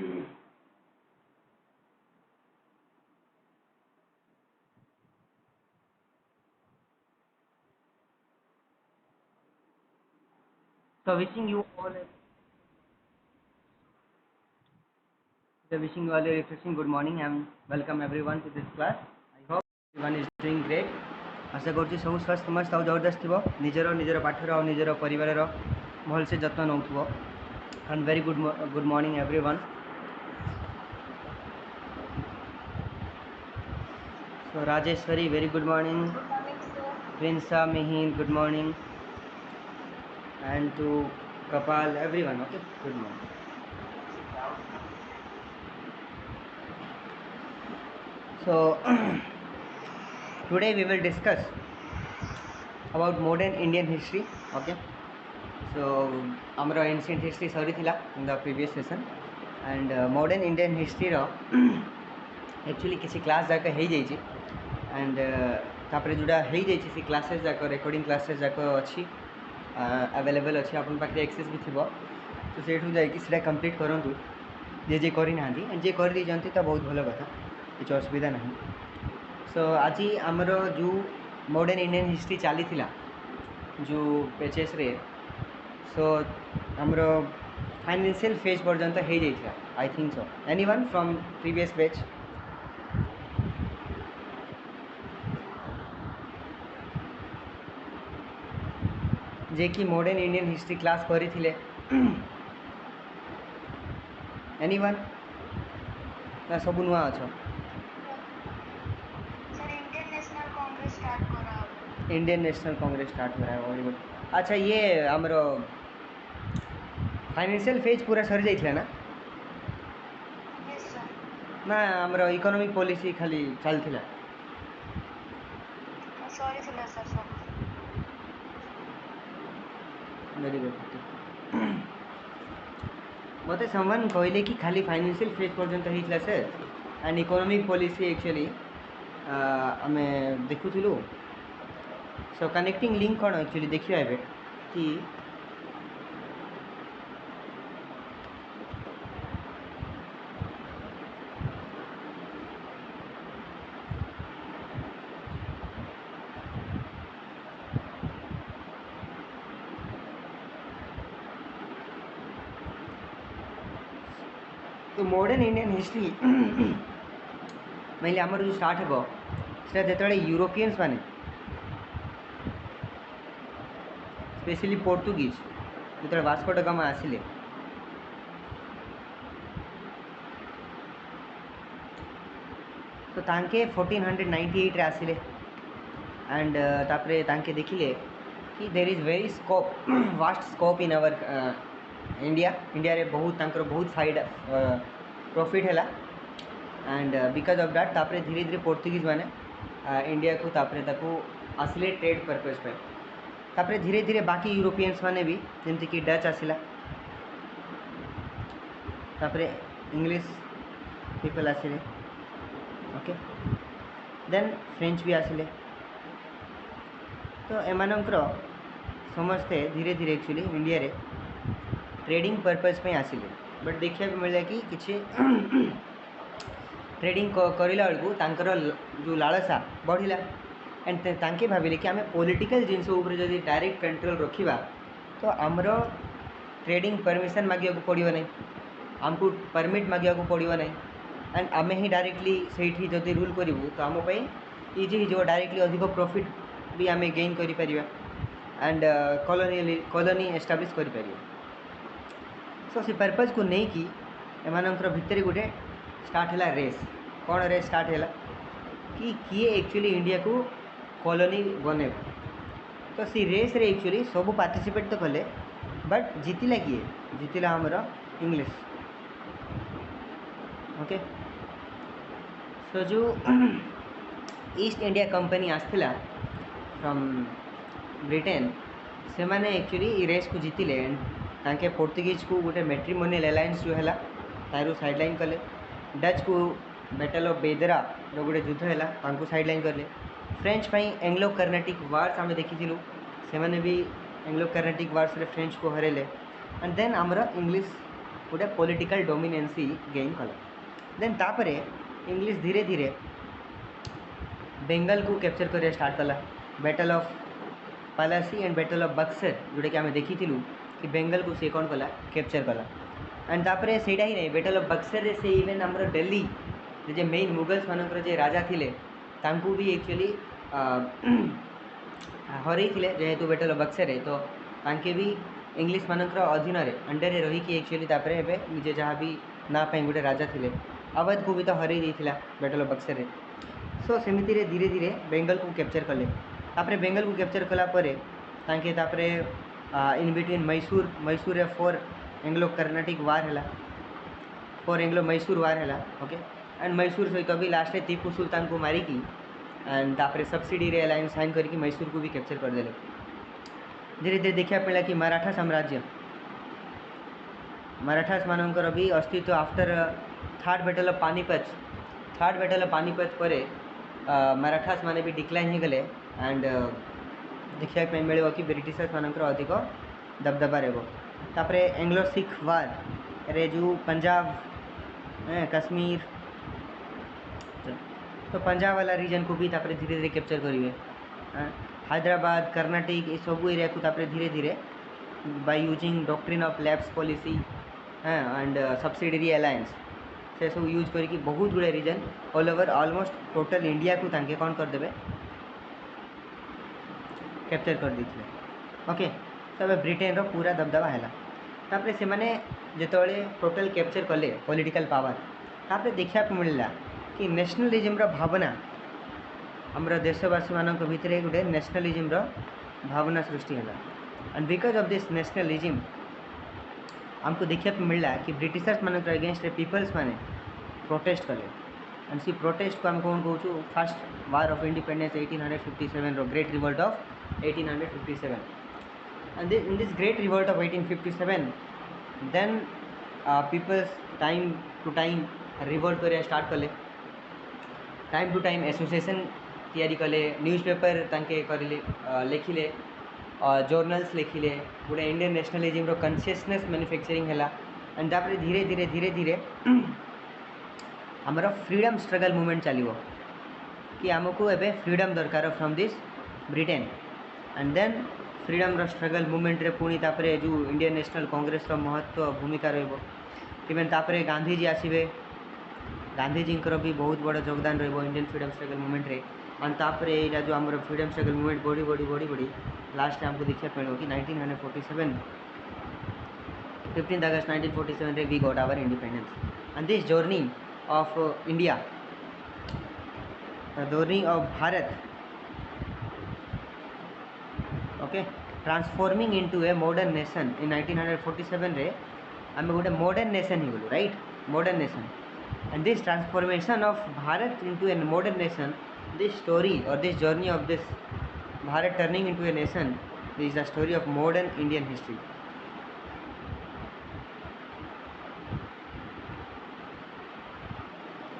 So wishing you all a refreshing good morning and welcome everyone to this class. I hope everyone is doing great. आशा करुँच सब स्वास्थ्य मस्त आ जबरदस्त थो निजर निजर पाठर और निजर परिवार भलसे जत्न नौ and very good morning everyone. So Rajeshwari, very good morning. Good morning, sir. Prinsa, Mihin, good morning. And to Kapal, everyone, okay, good morning. So today we will discuss about modern Indian history, okay. So our ancient history sorry thila in the previous session and modern Indian history ro actually किसी class जाकर हो जाइए and तापर जोड़ा हो जाइए से classes जाक रिकॉर्डिंग क्लासेस जाक अच्छी अवेलेबल अच्छी अपन पाखे एक्सेस भी थी तो सेठू जाकि कंप्लीट करूँ जे जे करना एंड जे कर दीजिए तो बहुत भल कथा किसी असुविधा ना. सो आज आमर जो मॉडर्न इंडियन हिस्ट्री चली जो पेचेस रे सो आमर फाइनेंशियल फेज पर्यंत हो जाता I think so. Anyone from previous batch जे कि मॉडर्न इंडियन हिस्ट्री क्लास करी थिले एनीवन ना सब नुआ अच्छा sir Indian national Congress start करा. इंडियन नेशनल कांग्रेस स्टार्ट करा है वेरी गुड. अच्छा ये आमर फाइनेंशियल फेज पूरा सरी जाइए ना यस सर. ना आमर इकोनॉमिक पॉलिसी खाली चलता सॉरी थिला सर सब. Very good. मत समवन कहले कि खाली फाइनेंशियल फेज पर्यंत होता से एंड इकोनॉमिक पॉलिसी एक्चुअली आम देखुलु. सो कनेक्टिंग लिंक कौन एक्चुअली देखिए एबे कि तो मॉडर्न इंडियन हिस्ट्री मेनली आमर जो स्टार्ट हो जो यूरोपियंस माने स्पेशली पोर्तुगीज जो वास्को ड गामा आसिले तो तांके 1498 रे आसिले एंड तापरे तांके देखिले कि there is very scope vast scope in our India रे बहुत तांकर बहुत साइड प्रॉफिट हैला एंड बिकॉज ऑफ दैट तापरे धीरे धीरे पोर्तुगीज माने इंडिया को तापरे ताको आसिले ट्रेड पर्पस पे तापरे धीरे धीरे बाकी यूरोपियंस माने भी जमती कि डच आसिला तापरे इंग्लिश पीपल आसिले ओके देन फ्रेंच भी आसिले तो एमानंकर समस्ते धीरे धीरे एक्चुअली इंडिया रे ट्रेडिंग पर्पस पे आसिले बट देखा मिले कि किसी ट्रेडिंग करला बेलू तांकर जो लालसा बढ़िला एंड तांके भाविले कि आम पॉलिटिकल जिनस जब डायरेक्ट कंट्रोल रखा तो आमर ट्रेडिंग परमिशन मांगे पड़ो ना आमको परमिट मांगे पड़ो ना एंड आम ही डायरेक्टली से जब रूल करूँ तो आम इजी हो डायरेक्टली अधिक प्रॉफिट भी आम गेन कर एंड कॉलोनी एस्टाब्लिश कर. सो से पर्पज को नहीं कि एमानंकर भितर गोटे स्टार्ट है रेस कौन रेस स्टार्ट है कि किए एक्चुअली इंडिया को कॉलोनी बने तो सी रेस रे एक्चुअली सब पार्टिसिपेट तो कले बट जीतिला किए जीतिला हमर इंग्लिश ओके. सो जो ईस्ट इंडिया कंपनी आसला फ्रॉम ब्रिटेन से माने एक्चुअली रेस को जीतिले एंड तांके पोर्तुगीज को गोटे मैट्रिमोनियल अलायंस जो है तारू साइडलाइन कले डच को बैटल ऑफ बेदरा जो गोटे युद्ध है साइडलाइन कले फ्रेंच पाई एंग्लो कर्नाटिक वार्स आम देखी से भी एंग्लो कर्नाटिक वार्स रे फ्रेंच को हरेले एंड देन आमर इंग्लिश गोटे पॉलिटिकल डोमिनेंसी गेन कला। देन तापरे इंग्लिश धीरे धीरे बेंगल को कैप्चर कर स्टार्ट कला। Battle of Plassey and battle of Buxar जोटा कि आम देखी कि बेंगल को सी कौन कला कैप्चर कला। एंड तापरे सेटा ही नहीं बैटल ऑफ बक्सर रे से इवेन आमर दिल्ली जे मेन मुगल्स मानकर जे राजा थिले तांकू भी एक्चुअली हरई थिले जेहेतु बैटल ऑफ बक्सर है तो तांके भी इंग्लिश मानकर अधीन अंडर रही एक्चुअली तापर एबे निजे जहाँ भी ना पाई गोटे राजा थिले अवध को भी तो हरई देथिला बैटल ऑफ बक्सर। सो सेमिति रे धीरे धीरे बेंगल को कैप्चर कले। तापरे बेंगल को कैप्चर कला परे तांके तापरे इन बिटवीन मैसूर रे 4 एंग्लो कर्नाटिक वार है 4 एंग्लो मैसूर वार है। ओके एंड मैसूर सहित भी लास्ट रे टीपू सुल्तान को मारिकी एंड तापरे सब्सिडी रे अलायंस साइन करके मैसूर को भी कैप्चर कर देले। धीरे धीरे देखा मिला कि मराठा साम्राज्य मराठास मानकर भी अस्तित्व after third battle of Panipat पर मराठास माने भी डिक्लाइन हो गले एंड देखा मिले कि ब्रिटिशर्स मानकर अधिक दबदबा रहो। तापरे एंग्लो सिख वार रे जो पंजाब कश्मीर तो पंजाब वाला रीजन को भी तापरे धीरे धीरे कैप्चर करेंगे। हैदराबाद कर्नाटक ये सब एरिया को तापरे धीरे धीरे by using doctrine of lapse policy and subsidiary alliance से सब यूज करके बहुत गुड़े region all over almost total India को तांके कौन करदे कैप्चर कर देते। ओके तब ब्रिटेन रो पूरा दबदबा है। तापरे से माने जेतोले टोटल कैप्चर कले पॉलिटिकल पावर तापरे देखा मिलला कि नेशनलिज्म रो भावना हमर देशवासी मानक भितर गोटे नेशनलिज्म रो भावना सृष्टि है। And because of this nationalism हमको देखा मिलला कि ब्रिटिशर्स मानक अगेंस्ट पीपल्स माने प्रोटेस्ट कले एंड सी प्रोटेस्ट को हम कौन कहूँ फर्स्ट वार ऑफ इंडिपेंडेंस 1857 रो great revolt of 1857 and in this great revolt of 1857 then peoples time to time revolt कर स्टार्ट कले। टाइम टू टाइम एसोसिएशन तैयारी कले न्यूज़पेपर तांके करले लिखिले जर्नल्स लिखिले गोटे इंडियन नेशनलिज्म रो कॉन्शियसनेस मैन्युफैक्चरिंग है। एंड तापर धीरे धीरे धीरे धीरे आमर फ्रीडम स्ट्रगल मूवमेंट चलो कि आमको एबे फ्रीडम दरकार from this Britain and then freedom रो स्ट्रगल मूवमेंट रे पुणी तापरे जो इंडियन नेशनल कांग्रेस रो महत्व भूमिका रहिबो। इवेन तापरे गांधीजी आसीबे गांधीजी भी बहुत बड़ा योगदान रहिबो इंडियन फ्रीडम स्ट्रगल मूवमेंट रे। एंड तापरे एटा जो आमर फ्रीडम स्ट्रगल मूवमेंट बढ़ी लास्ट हमको देखा मिलो कि 1947 15 अगस्त 1947 रे we got our independence and this journey of India journey of Bharat okay transforming into a modern nation in 1947 रे आम गोटे मॉडर्न नेशन ही गलु right modern nation and this transformation of Bharat into a modern nation this story or this journey of this Bharat turning into a nation is the story of modern Indian history.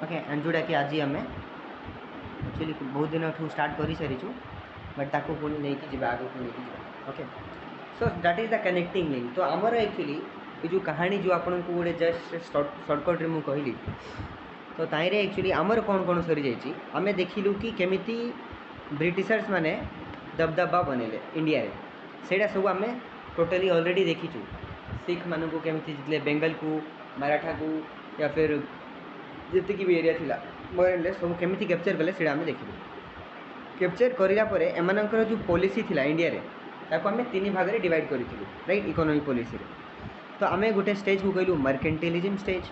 Okay and जोटा कि आज आम actually बहुत दिन start कर सारीचु but ताको पुणी नहीं जी आगे को लेकिन जावा। Okay so that is the connecting link. तो आमर एक्चुअली ये जो कहानी जो आपन को गोटे जस्ट शॉर्टकट रे मु कहली तो ताइरे एक्चुअली आमर कौन कौन सरी जाइए आमे देखिलु कि केमिति ब्रिटिशर्स माने दबदबा बनेले इंडिया रे सेटा सब आमे टोटली ऑलरेडी देखीचु। सिख मान को केमिति जितले बेंगल को मराठा को या फिर जितकी भी एरिया थिला मोरले सब केमिति कैप्चर कले सेटा आमे देखिलु। कैप्चर करिला परे एमानकर जो पॉलिसी थिला इंडिया रे ताको आमे तीन भाग रे डिवाइड करिथिलु राइट इकोनॉमी पॉलिसी रे। तो आमे गोटे स्टेज को कहलु मर्केंटिलिज्म स्टेज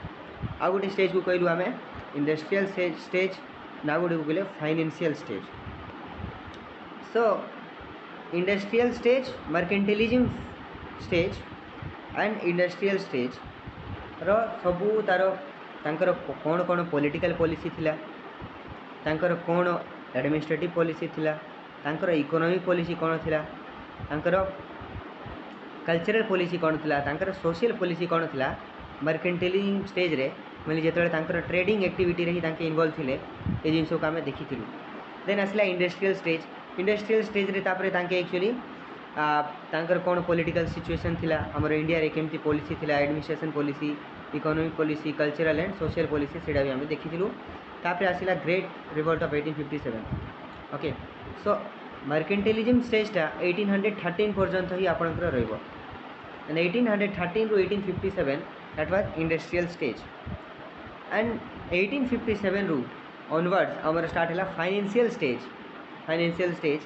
आ गोटे स्टेज को कहलु आमे इंडस्ट्रियल स्टेज ना गोटे को कहले financial stage. So industrial stage mercantilism stage and industrial stage रो सबू तार तांकर कौन कौन पॉलिटिकल पॉलिसी थिला तांकर कौन एडमिनिस्ट्रेटिव पॉलिसी थिला तांकर इकोनॉमिक पॉलिसी कौन थिला तांकर कल्चरल पॉलिसी कौन थिला तांकर सोशल पॉलिसी कौन थिला मर्केंटिलिज्म स्टेज रे मैंने जिते ट्रेडिंग एक्टिविटी रे ही तांके इन्वॉल्व थिले ए जिनस को आमे देखिथिलु। देन आसला इंडस्ट्रियल स्टेज रे तापरे तांके एक्चुअली तांकर कौन पॉलिटिकल सिचुएशन थिला हमर इंडिया रे केमती पॉलिसी थिला administration policy economic policy cultural and social policy सेटा भी हमें देखिथिलु तापर आसिला great revolt of 1857 okay so mercantilism स्टेजटा 1813 पर्यंत ही आपनकर रहइबो and 1813 to 1857 that was industrial stage and 1857 रु ऑनवर्ड्स हमर स्टार्ट हैला financial stage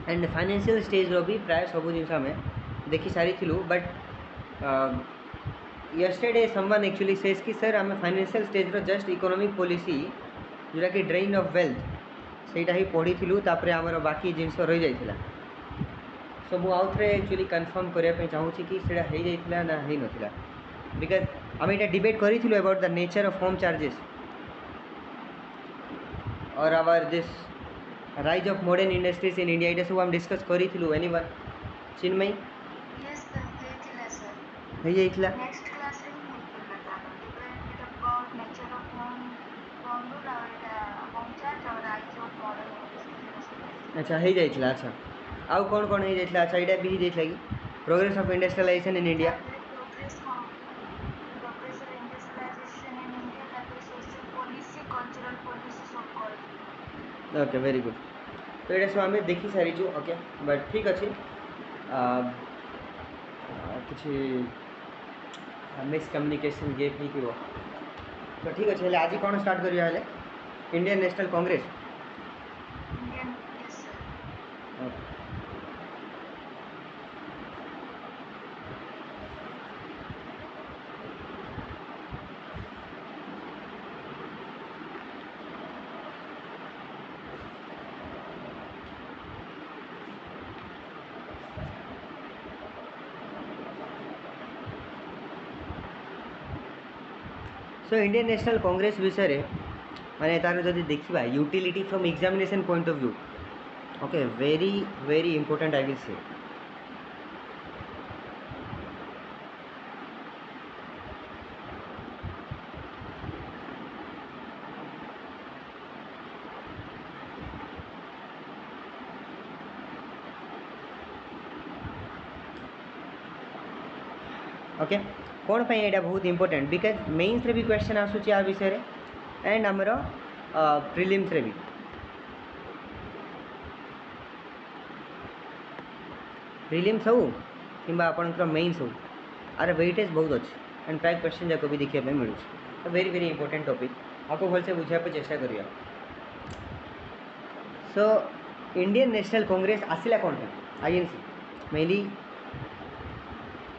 and financial stage रो भी प्राय सब जिन आम देखी सारी but yesterday someone actually says कि सर आम फाइनेंशियल स्टेज रो जस्ट इकोनॉमिक पॉलिसी जोटा कि ड्रेन ऑफ वेल्थ सेटा ही पढ़ी तापर आमर बाकी जिनस रही जाइथिला सो मु आउ थे एक्चुअली कन्फर्म करने चाहूँगी कि सेटा हो जाइथिला ना हो नथिला बिकज आम यहाँ डिबेट करूँ about the nature of home charges और our this rise of modern industries in India ये सब हम डिस्कस करूँ anyone Chinmayi Yes, sir. Yes, sir. हो जाइथिला Next class रे भी debate about nature of home rule और home charge और rise of modern industries. अच्छा हो जाइथिला अच्छा आउ कौन कौन हो जाइथिला अच्छा यहाँ भी हो जाइथिला कि progress of industrialization in India Progress of industrialization in India, that is social policy, cultural policy, so called. Okay very good तो ये सब आम देखी सारी ओके बट ठीक अच्छे किसी मिसकम्युनिकेशन गैप ही थी तो ठीक अच्छे आज कौन स्टार्ट करिया Indian national Congress Indian, yes, sir. So Indian national Congress विषय माने तार जदि देखा utility from examination point of view okay very very important I will say okay कौन पे यहाँ बहुत इंपोर्टेंट बिकज मेन्स रे भी क्वेश्चन आसूची आ विषय एंड आमर प्रिलिम्स रे भी प्रिलिम्स हो कि आपंकर मेन्स हो आर वेटेज बहुत अच्छे एंड प्राय क्वेश्चन जाक भी देखा मिलूँ तो वेरी वेरी इंपोर्टेंट टॉपिक आपको भलसे बुझापे चेष्टा करिया सो इंडियन नेशनल कांग्रेस आसला कौन आईएनसी मेनली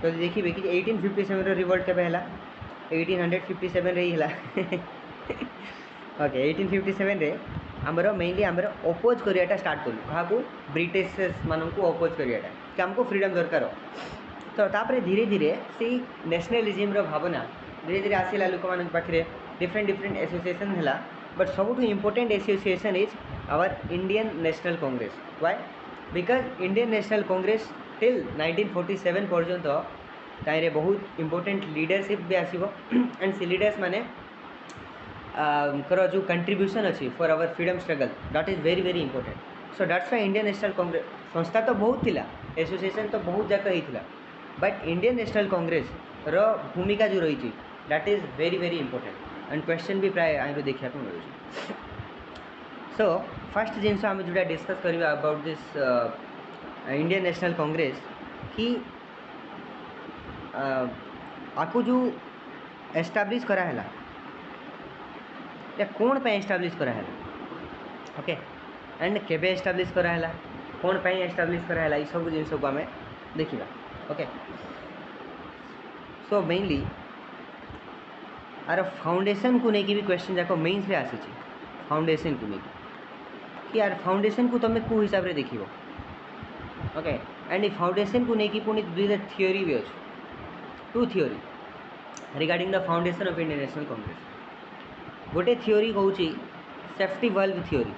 तो देखिए कि 1857 रिवोल्ट के है 1857 रे हिला ओके 1857 रे आमर मेनली आमर अपोज करियाटा स्टार्ट कलु क्या ब्रिटिश मानक अपोज करियाटा कि आमको फ्रीडम दरकार तो तापर धीरे धीरे से नेशनलिज्म रो भावना धीरे धीरे आसला लोक मान पाखे डिफरेंट डिफरेंट एसोसिएशन है बट सबुठ important association is our Indian national Congress why because Indian national Congress till 1947 पर्यंत ताइरे बहुत इंपोर्टेंट लीडरशिप भी आसीबो एंड से लीडर्स माने कर जो कंट्रीब्यूशन अच्छी for our freedom struggle that is very very important so that's why Indian national Congress संस्था तो बहुत थिला एसोसिएशन तो बहुत जाक ही थिला बट इंडियन नेशनल कांग्रेस रो भूमिका जो रही that is very very important and question भी प्राय आइर देखा मिलूँ सो फर्स्ट जिनस आम जोटा डिस्कस करवा about this Indian national Congress कि आपको जो एस्टाब्लिश कराला या कौन पे एस्टाब्लिश कराला ओके एंड केबे एस्टाब्लिश कराला कौन पे एस्टाब्लिश कराला ये सब जिन को आम देखा ओके सो मेनली आर फाउंडेशन को लेकिन भी क्वेश्चन जाक मेन्स रे आसी फाउंडेशन को लेकिन कि यार फाउंडेशन को तुम कौ हिसाब से देख ओके एंड ये फाउंडेशन को लेकिन पुणी दुईटा थियोरी भी अच्छे two theory regarding the foundation of Indian national Congress गोटे थियोरी कौन safety valve theory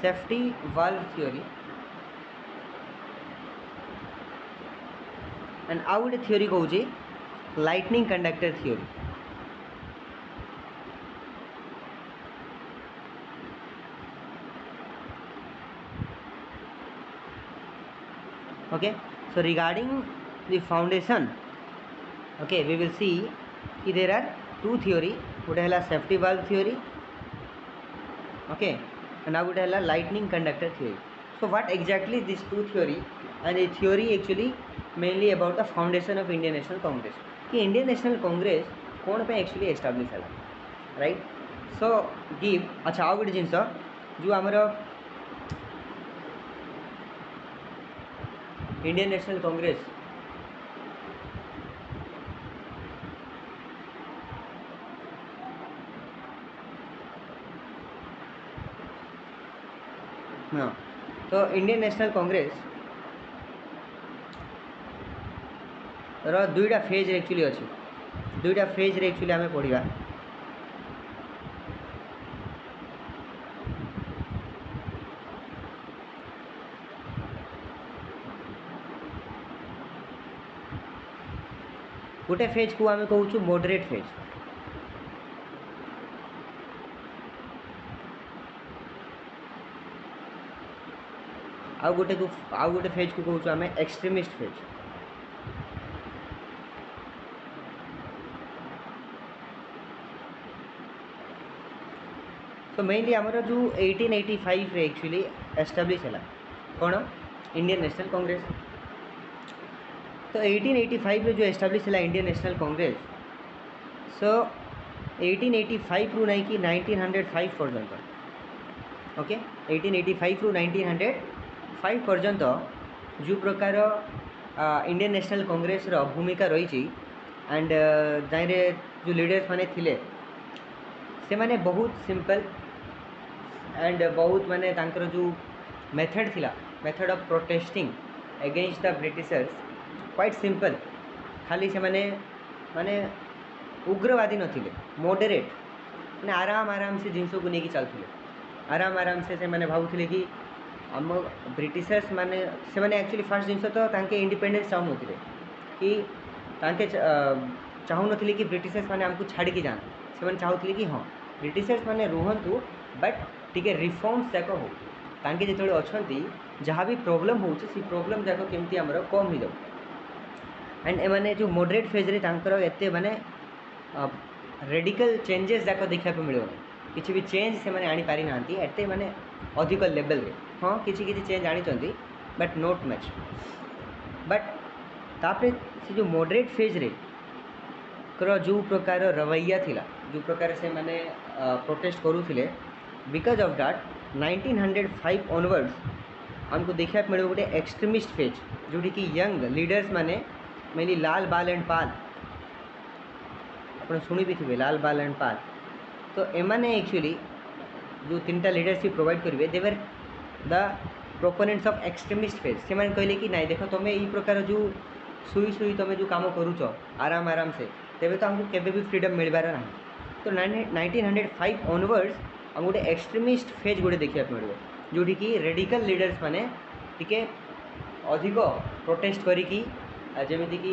safety valve theory and आउ गोटे थियोरी कौन lightning conductor theory Okay, so regarding the foundation, okay, we will see कि there are two theory, गोटे है safety valve theory, okay, and now गोटे है lightning conductor theory. So what exactly these two theory, and a theory actually mainly about the foundation of Indian National Congress, कि Indian National Congress कौन पे actually establish है, right? So give अच्छा आउ गोटे जिनस जो आमर इंडियन नेशनल कांग्रेस हाँ, तो इंडियन नेशनल कांग्रेस रो दुईटा फेज एक्चुअली अच्छी, दुईटा फेज एक्चुअली आम पढ़ा। गोटे फेज को आम कहूँ मॉडरेट फेज, आउ गोटे फेज को कहूँ आम एक्सट्रीमिस्ट फेज। तो मेनली आमर जो 1885 रे एक्चुअली एस्टाब्लिश है कौन इंडियन नेशनल कांग्रेस। तो 1885 रे जो एस्टाब्लिश है इंडियन नेशनल कांग्रेस, सो 1885 रु नहीं कि 1905 पर्यंत, ओके, 1885 रु 1905 पर्यंत जो प्रकार इंडियन नेशनल कांग्रेस रो भूमिका रही एंड जाइरे जो लीडर्स माने थिले से माने बहुत सिंपल एंड बहुत माने तांकर जो मेथड थिला, method of protesting against the Britishers quite simple, खाली से माने उग्रवादी नथिले, मॉडरेट माने आराम आराम से जिनस को लेकिन चलते, आराम आराम से माने भावुले कि आम ब्रिटिशर्स माने से माने एक्चुअली फर्स्ट जिनस तो तांके इंडिपेंडेंस चाहू नथिले कि तांके चाहू नथिले कि ब्रिटिशर्स माने हमको छाड़ के जान, से माने चाहूले कि हाँ ब्रिटिशर्स माने रुहतु बट टिके रिफॉर्म्स जाक हो, तांके जिते अच्छी जहाँ भी प्रोब्लेम हो प्रोब्लेम जाक केमती आमर कम हो जाऊ। एंड एमाने जो मॉडरेट फेज रे तांकर एते माने रेडिकल चेंजेस जाक देखा मिले, किसी भी चेंज से माने आनी पारि नांती एते माने अधिक लेवल रे, हाँ किसी किसी चेंज आनी बट नॉट मच। बट तापरे से जो मॉडरेट फेज रे कर जो प्रकार रवैया थिला, जो प्रकार से माने प्रोटेस्ट करूथिले, बिकॉज ऑफ दैट 1905 ऑनवर्ड्स हमको देखा मिले गोटे एक्सट्रीमिस्ट फेज, जोटी कि यंग लीडर्स माने मेनली लाल बाल एंड पाल, आप शुणी भी थे लाल बाल एंड पाल। तो एमाने एक्चुअली जो तीनटा लीडरशिप प्रोवाइड करेंगे, they were the proponents of extremist phase. से मैंने कहले कि नाई देख तुम्हें यही प्रकार जो सुई सुई तुम जो काम करुच आराम आराम से, तेरे तो हमको केवे भी फ्रीडम मिलबार ना। तो 1905 ऑनवर्ड्स हम गोटे एक्सट्रीमिस्ट फेज गोटे देखा मिले, जोटी कि रेडिकल लीडर्स माने टिके अधिक प्रोटेस्ट करी जमीती कि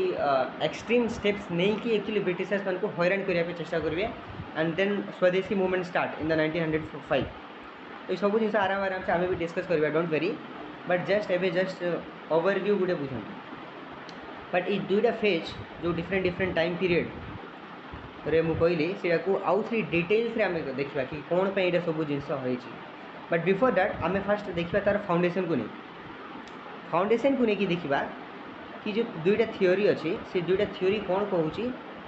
एक्सट्रीम स्टेप्स नहीं कि एक्चुअली ब्रिटिशर्स मान को हैरान करने चेष्टा करेंगे एंड देन स्वदेशी मूवमेंट स्टार्ट इन द 1905। तो सब जिन आराम आराम से आम भी डिस्कस करवा, डोंट वेरी, बट जस्ट एवं जस्ट ओवरव्यू गोटे बुझे। बट ये दुईटा फेज जो डिफरेंट डिफरेंट टाइम पीरियड रे मु कहली से आउ थ्री डिटेल्स रे आम देखा कि कौन पे ये सब जिन होती। बट बिफोर दैट आम फास्ट देखा तार फाउंडेशन को नहीं, फाउंडेशन को लेकिन देखा कि जो दुईटा थियोरी अच्छी से दुईटा थियोरी कौन कहूँ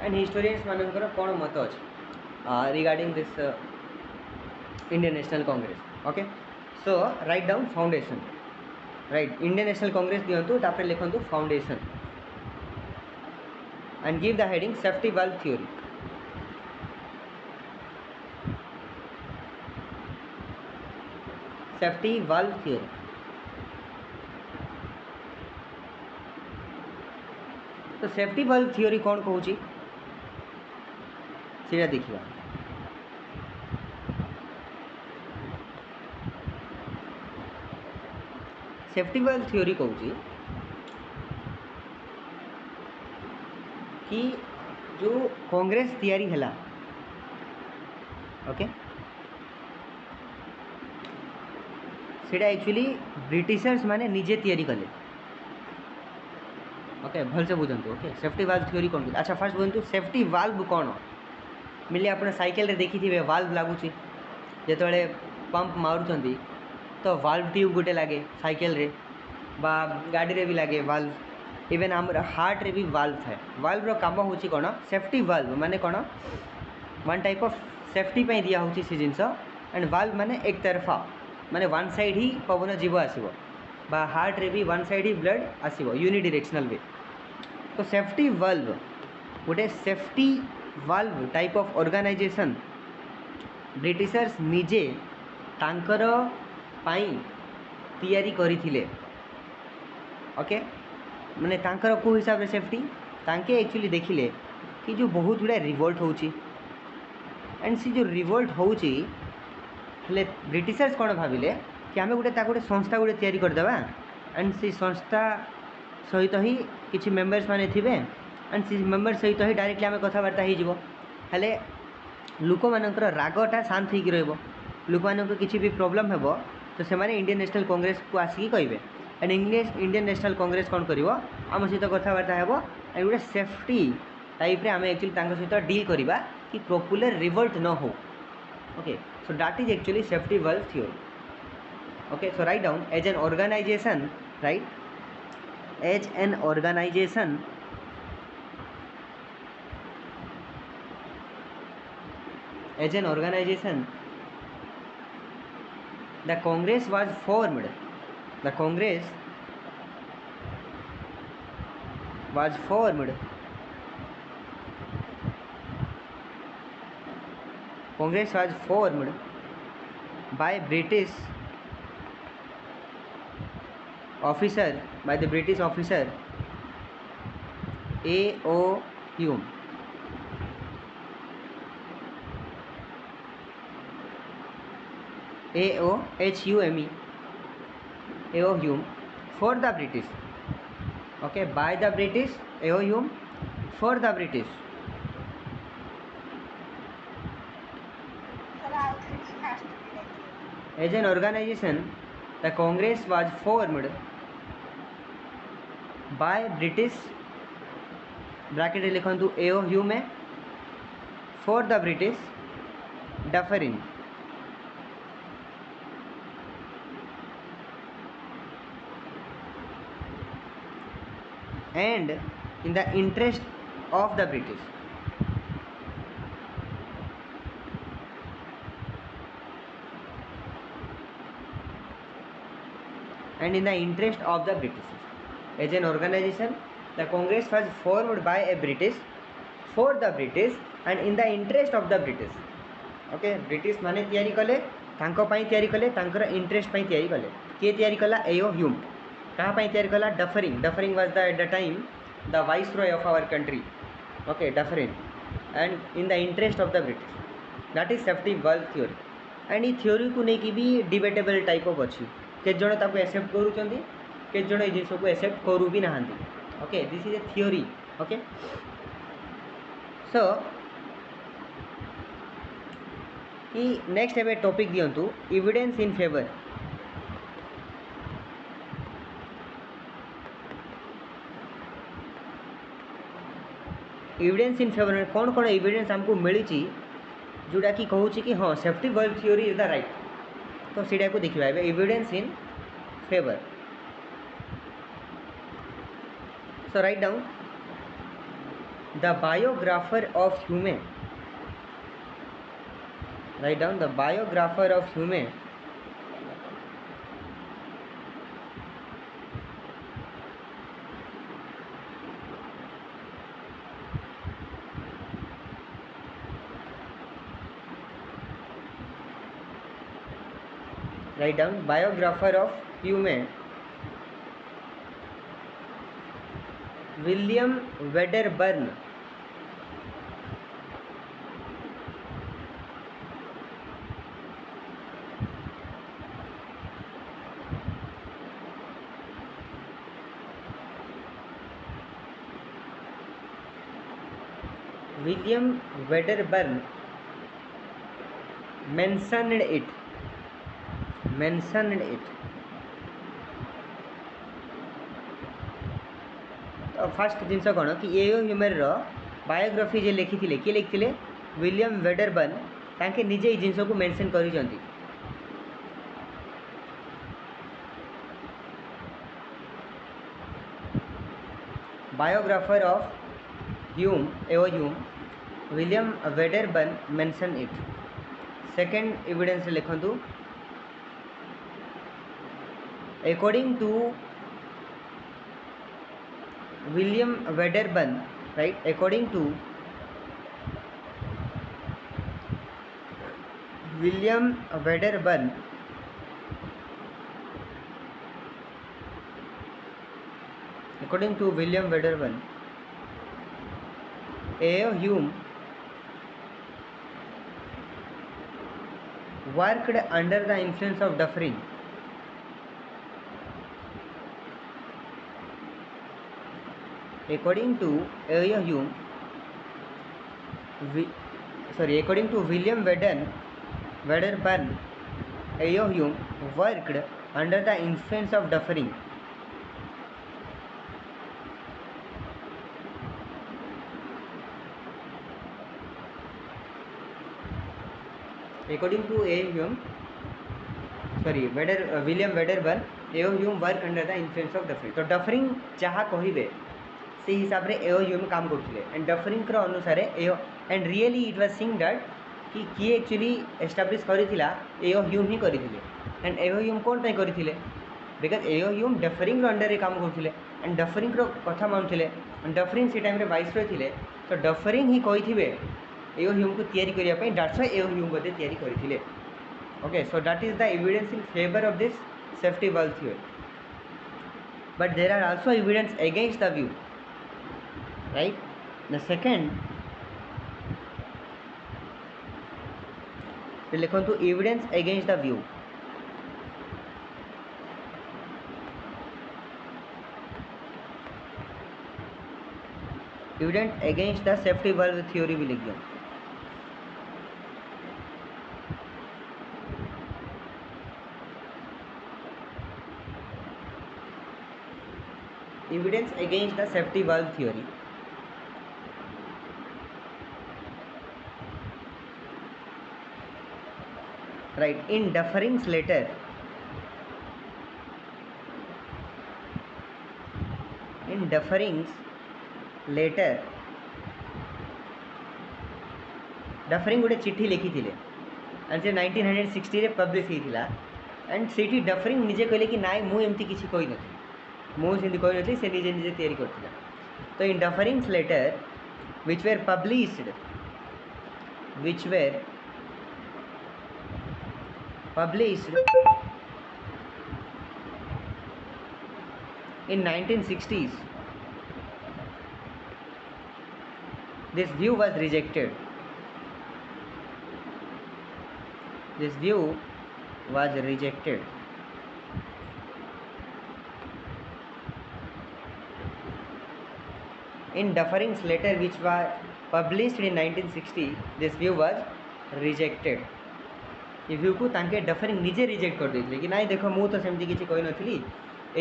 एंड हिस्टोरियंस मानकर कौन मत अच्छे regarding this Indian national Congress. Okay, so write down foundation, write Indian national Congress दिंतु तापर लिखंतु foundation and give the heading safety valve theory. Safety valve theory, तो सेफ्टी वाल्व थ्योरी कौन कहूँ सीधा देखिए। सेफ्टी वाल्व थ्योरी कहूँ कि जो कांग्रेस तैयारी है, ओके, सेटा एक्चुअली ब्रिटिशर्स माने निजे तैयारी कले, ओके भल से बुझंतु ओके सेफ्टी वाल्व थ्योरी कौन अच्छा फर्स्ट बुझंतु सेफ्टी वाल्व कौन मिले आप साइकेल रे देखी थे वाल्व लगुच जो पंप मारुंट तो वाल्व ट्यूब गोटे लगे साइकेल रे बा गाड़ी रे भी लगे वाल्व इवेन आम हार्ट रे भी वाल्व थाए वाल्व रो काम होची कौन सेफ्टी वाल्व माने कौन वन टाइप ऑफ सेफ्टी पे दिया होची सी जिनस एंड वाल्व माने एक तरफा माने वन साइड ही पवन जीव आसीबो बा हार्ट रे भी वन साइड ही ब्लड आसीबो यूनिडायरेक्शनल वे तो सेफ्टी वाल्व गोटे safety valve type of organisation Britishers निजे तांकर पाई तैयारी करिथिले ओके माने तांकर को हिसाब रे सेफ्टी तांके एक्चुअली देखिले कि जो बहुत गुड़ा रिवोल्ट होची एंड सी जो रिवोल्ट होची हेले ब्रिटिशर्स कौन भाविले कि आम गोटे संस्था गोटे तैयारी करदेवा एंड से संस्था सहित ही किसी मेंबर्स माने थिबे एंड से मेंबर्स सहित ही डायरेक्टली आम कथबार्ता हो हेले लोक मानकर रागटा शांत होकर रहिबो लोक मानक किसी भी प्रॉब्लम हेबो तो से माने इंडियन नेशनल कांग्रेस को आसिक कहे एंड इंडियन नेशनल कांग्रेस कौन करिवो आम सहित कथबार्ता हेबो एंड गोटे सेफ्टी टाइप रे आम एक्चुअली तांको सहित डील करिबा कि पॉपुलर रिवोल्ट न हो okay so that is actually safety valve theory okay so write down as an organization right as an organization the congress was formed congress was formed by British officer A.O. Hume A.O. Hume for the British okay by the British A.O. Hume for the British as an organization the congress was formed by British bracket लिखंतु A.O. Hume for the British Dufferin and in the interest of the British and in the interest of the British as an organization the congress was formed by a British for the British and in the interest of the British okay British माने तैयारी कले तांको पाई तैयारी कले तांकर interest पाई तैयारी कले के तैयारी कला A.O. Hume कहा पाई तैयारी कला Dufferin was the at the time the viceroy of our country okay Dufferin and in the interest of the British that is safety valve theory and ये थ्योरी को लेकिन भी डिबेटेबल टाइप ऑफ अच्छी के जण ताको एक्सेप्ट करूचंदी के जण ए जिंस को एक्सेप्ट करू भी नाहंती okay this is a theory okay so कि नेक्स्ट एबे टॉपिक दियंतु evidence in favour evidence in favour में कौन कौन एविडेंस हमको मिली जोटा कि कहूँ कि हाँ safety valve theory is the right तो सीटा को देखा evidence in favour so write down the biographer of ह्यूमे write down the biographer of Hume write down biographer of Hume William Wedderburn William Wedderburn mentioned it first जिनस कौन कि एओ ह्यूमेर biography जे लिखी किए लिखी विलियम वेडरबर्न तांके निजे ये जिनस को मेंशन कर biographer of Hume AO Hume William Wedderburn mention it second evidence लिखंतु according to William Wedderburn, right? According to William Wedderburn, A.O. Hume worked under the influence of Dufferin. According to A.O. Hume, according to William Wedderburn, A.O. Hume worked under the influence of Dufferin. According to William Wedderburn, A.O. Hume worked under the influence of Dufferin. तो Dufferin जहाँ कहिबे से हिसाब रे एओ Hume काम करथिले and Dufferin रो अनुसार AO and really it was seeing that कि किए एक्चुअली एस्टाब्लिश करिथिला एओ ह्यूम ही करिथिले एंड एओ ह्यूम कोन पे करिथिले बिकॉज एओ ह्यूम डफरिंग रो अंडर रे काम करथिले एंड डफरिंग रो कथा मानथिले एंड डफरिंग से टाइम रे वाइसरॉय थिले तो डफरिंग ही कहिथिबे एओ ह्यूम को तयारी करिया पई दैट्स व्हाई एओ ह्यूम बदे तयारी करिथिले okay so that is the evidence in favour of this safety valve theory but there are also evidence against the view right. The second लिखो तो evidence against the view evidence against the safety valve theory भी लिख दो evidence against the safety valve theory right. In Duffering's letter Dufferin गोटे चिठी लिखी थिले and से 1960 रे पब्लिश होइथिला एंड सेठी डफरिंग निजे कहले कि नाइ मु एमती किछि कहि नथि मु सेंती कहि नथि से निजे निजे तयारी करथिला तो इन डफरिंग्स letter which were published in 1960s this view was rejected in Duffering's letter which was published in 1960 this view was rejected ये व्यू को तांके डफरिंग निजे रिजेक्ट कर देथिले कि नाइ देखो मु तो सेमती किछि कहि नथिली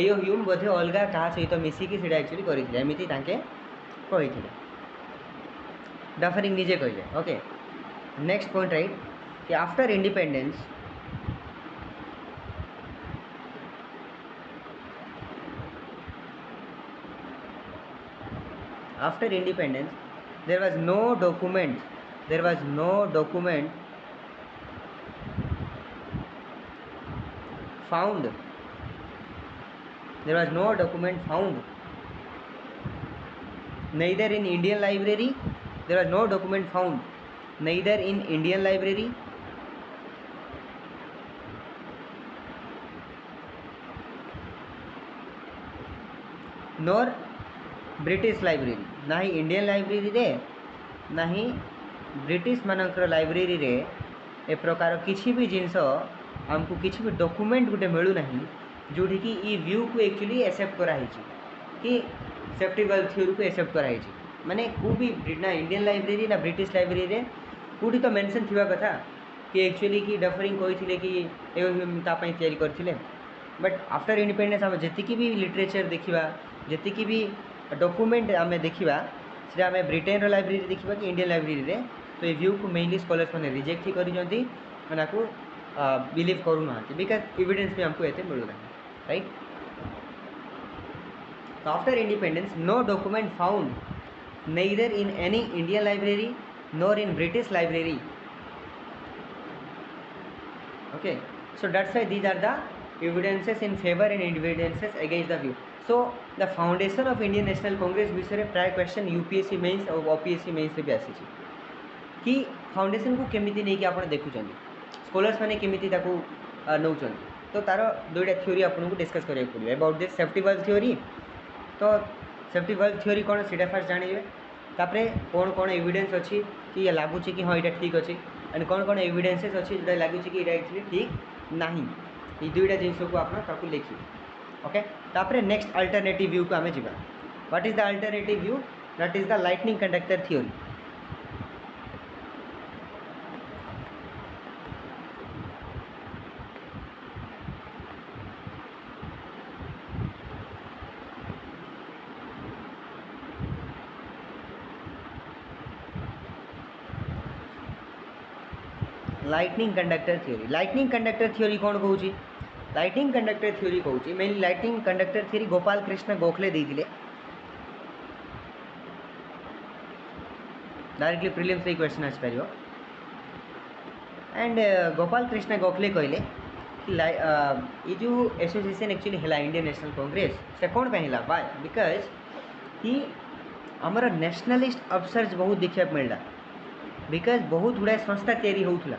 एयो ह्यूम बोधे अलगा का सहित मिसिकी सेटा एक्चुअली करिथिले एमिति तांके कहिथिले डफरिंग निजे कहिले ओके नेक्स्ट पॉइंट राइट कि after independence there was no document found neither in Indian library nor British library ना ही इंडियन लाइब्रेरी रे ना ही ब्रिटिश मानकर लाइब्रेरी रे ए प्रकार किसी भी जिनस आमको किसी भी डॉक्यूमेंट गोटे मिलू ना जोठी कि ई व्यू को एक्चुअली एक्सेप्ट कराई कि सेफ्टी वाल्व थ्योरी को एक्सेप्ट कराई माने को भी ना इंडियन लाइब्रेरी ना ब्रिटिश लाइब्रेरी रे कोठी तो मेंशन थिबा कथा कि एक्चुअली कि डफरिंग कहिथिले कि ता पई तयारी करथिले बट आफ्टर इंडिपेंडेंस हम जति की भी लिटरेचर देखिबा जति की भी डॉक्यूमेंट आम देखा से आम ब्रिटेन लाइब्रेरी देखा कि इंडियन लाइब्रेरी रे तो ये व्यू को मेनली स्कॉलर्स मैंने रिजेक्ट ही करी बिलीव करूना बिकज एविडेंस भी हमको ये मिलूना right. So after independence, no document found neither in any Indian library nor in British library. Okay, so that's why these are the evidences in favor and evidences against the view. So the foundation of Indian National Congress विषय प्राय question UPSC mains और OPSC mains भी आसी कि foundation को केमिति नहीं कि आपण देखुचंदी स्कॉलर्स माने केमिति ताको नौचंदी तो तार दुईटा थ्योरी आपको डिस्कस करिया पड़िबे about this safety valve theory. तो सेफ्टी वाल्व थ्योरी कौन सीटा फास्ट जानिए तापरे कौन कौन एविडेंस अच्छी कि ये लगुच कि हाँ यहाँ ठीक अच्छे एंड कौन कौन एविडेंसेस अच्छी जो लगुच कि ये एक्चुअली ठीक नहीं ये दुईटा जिनस को आप लिखिए। ओके तापरे नेक्स्ट अल्टरनेटिव व्यू को आम जा what is the alternative view that is the lightning conductor theory. Lightning conductor theory कौन कहूँ लाइटनिंग कंडक्टर थ्योरी कहूँ mainly lightning conductor theory Gopal Krishna Gokhale देते डायरेक्टली प्रिलिम्स क्वेश्चन आसपार एंड गोपाल कृष्ण गोखले कहले कि ये जो एसोसिएशन एक्चुअली है इंडियन नेशनल कांग्रेस से कौन पे है वाई बिकज कि आमर नेशनलिस्ट अफसर्स बहुत देखा मिलला बिकज बहुत गुड़ाए संस्था तैयारी होता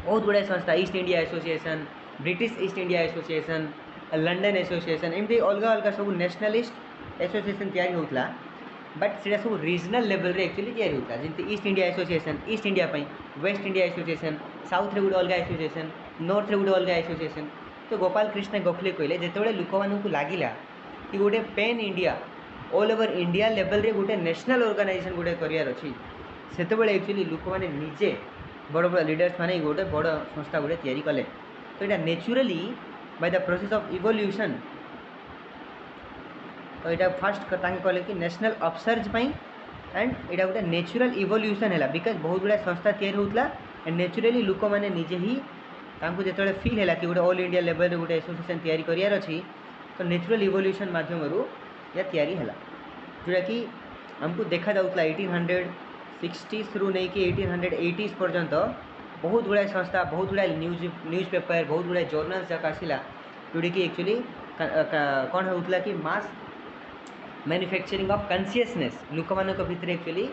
बहुत गुड़ाए संस्था east India association British east India association London association एमती अलग अलग सब नेशनलिस्ट एसोसिएशन तैयारी होता बट से सब रीजनल लेवल रे एक्चुअली तैयारी होता जमी east India association east India waste India association south रे गोटे अलग एसोसिएशन नॉर्थ रे गोटे अलग एसोसिएशन। तो गोपाल कृष्ण गोखले कहले जिते लोक मानू लगिला कि गोटे pen India all over India level रे गोटे नेशनल ऑर्गेनाइजेशन गोटे करार अच्छी से एक्चुअली लोक मैंने निजे बड़ बड़ लीडर्स माने गोटे बड़ संस्था गोटे तैयारी कले। तो यहाँ naturally by the process of evolution तो यहाँ फास्ट कहले कि नेशनल अफसर्स एंड यहाँ गोटे नेचुरल इवोल्यूशन है बिकज बहुत गुड़ा संस्था तैयारी होता एंड नेचुरली लोक मैंने निजे ही जो फिल है कि गोटे ऑल इंडिया लेवल गोटे एसोसिएशन तैयारी करार अच्छी तो नेचुरल इवोल्यूशन मध्यम या तैयारी है जोटा कि हमको देखा जाऊला 1860 रु नहीं कि 1880 पर्यंत बहुत गुड़ाए संस्था बहुत गुड़ाए न्यूज पेपर बहुत गुड़ाए जर्नल्स जाक आसला जोटा कि एक्चुअली कौन होता कि मास मैन्युफैक्चरिंग ऑफ कॉन्शियसनेस लोक मान भितर एक्चुअली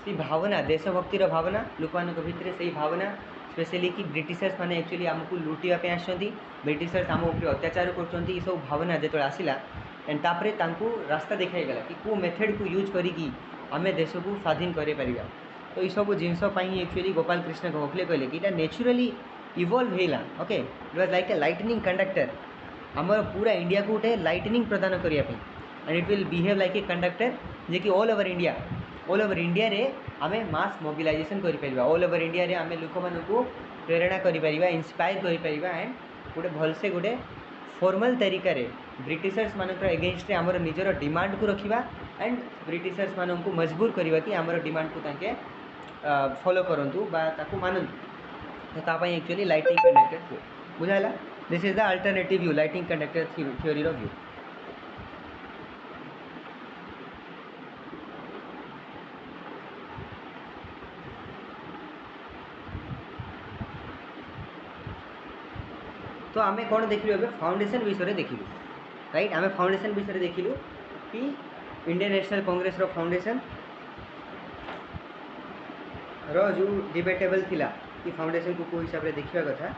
से भावना देशभक्तिर भावना लोक मान भितर से भावना स्पेशली कि ब्रिटिशर्स माने एक्चुअली आमको लुटियापे आसछंती ब्रिटिशर्स आम उपर अत्याचार करछंती ये सब भावना जो आसला एंड तापरे तांको रास्ता देखाई गला कि को मेथड को यूज करिकी आमे देश को स्वाधीन करे परिबा। तो ये सब जिनस एक्चुअली गोपाल कृष्ण गोखले कहले कि इटा नेचुरली इवॉल्व हेला। Okay it was like a lightning conductor आमर पूरा इंडिया को गोटे लाइटनिंग प्रदान करने and it will behave like a conductor जे कि ऑल ओवर इंडिया रे आमे मास मोबिलाइजेशन कर ऑल ओवर इंडिया रे आमे लोक मानकु प्रेरणा करिपरिबा इंस्पायर करिपरिबा एंड गोटे भलसे गोटे फॉर्मल तरीका रे ब्रिटिशर्स मानकर एगेंस्ट रे आमर निजर डिमांड को रखिबा एंड ब्रिटिशर्स मानकु मजबूर करिबा कि आमर डिमांड को ताके फॉलो करंतु बा ताकु मानंतु। तो तापाई एक्चुअली लाइटिंग कंडक्टर बुझाला this is the alternative view lighting conductor theory रो व्यू। तो आमे कौन देखिलु एबे फाउंडेशन विषय देखिलु राइट आमे फाउंडेशन विषय देखिलु कि इंडियन नेशनल कांग्रेस रो फाउंडेशन रो जो डिबेटेबल थिला कि फाउंडेशन को हिसाब रे देखिबा कथा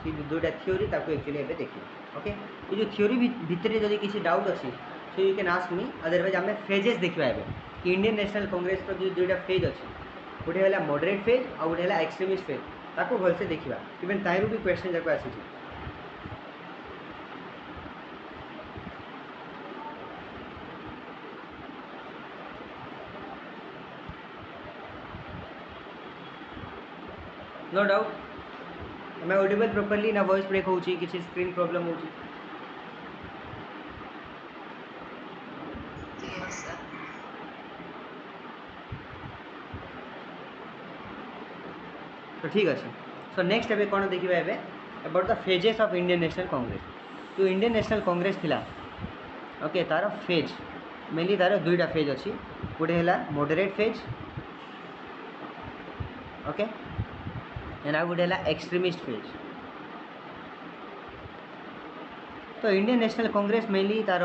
कि दुटा थ्योरी ताको एक्चुअली एबे देखिलु। ओके ये जो थ्योरी भितर जदि किसी डाउट अछि so you can ask me otherwise आमे फेजेस देखिबा एबे कि इंडियन नेशनल कांग्रेस रो जो दुटा फेज अछि गोटे हला मॉडरेट फेज आ गोटे हला एक्सट्रीमिस्ट फेज ताको भलसे देखिबा इवन ताइरु भी क्वेश्चन जाको आसी छी। नो डाउट मैं ऑडिबल प्रॉपर्ली ना वॉइस ब्रेक होची किसी स्क्रीन प्रॉब्लम होची। तो ठीक अच्छे। सो नेक्स्ट एबे कौन देखिए एबे about the phases of Indian national Congress. तो इंडियन नेशनल कांग्रेस थिला ओके तार फेज मेनली तार दुईटा फेज अच्छी गोटे है मॉडरेट फेज ओके एंड आ गोटे है एक्सट्रीमिस्ट फेज। तो इंडियन नेशनल कांग्रेस मेनली तार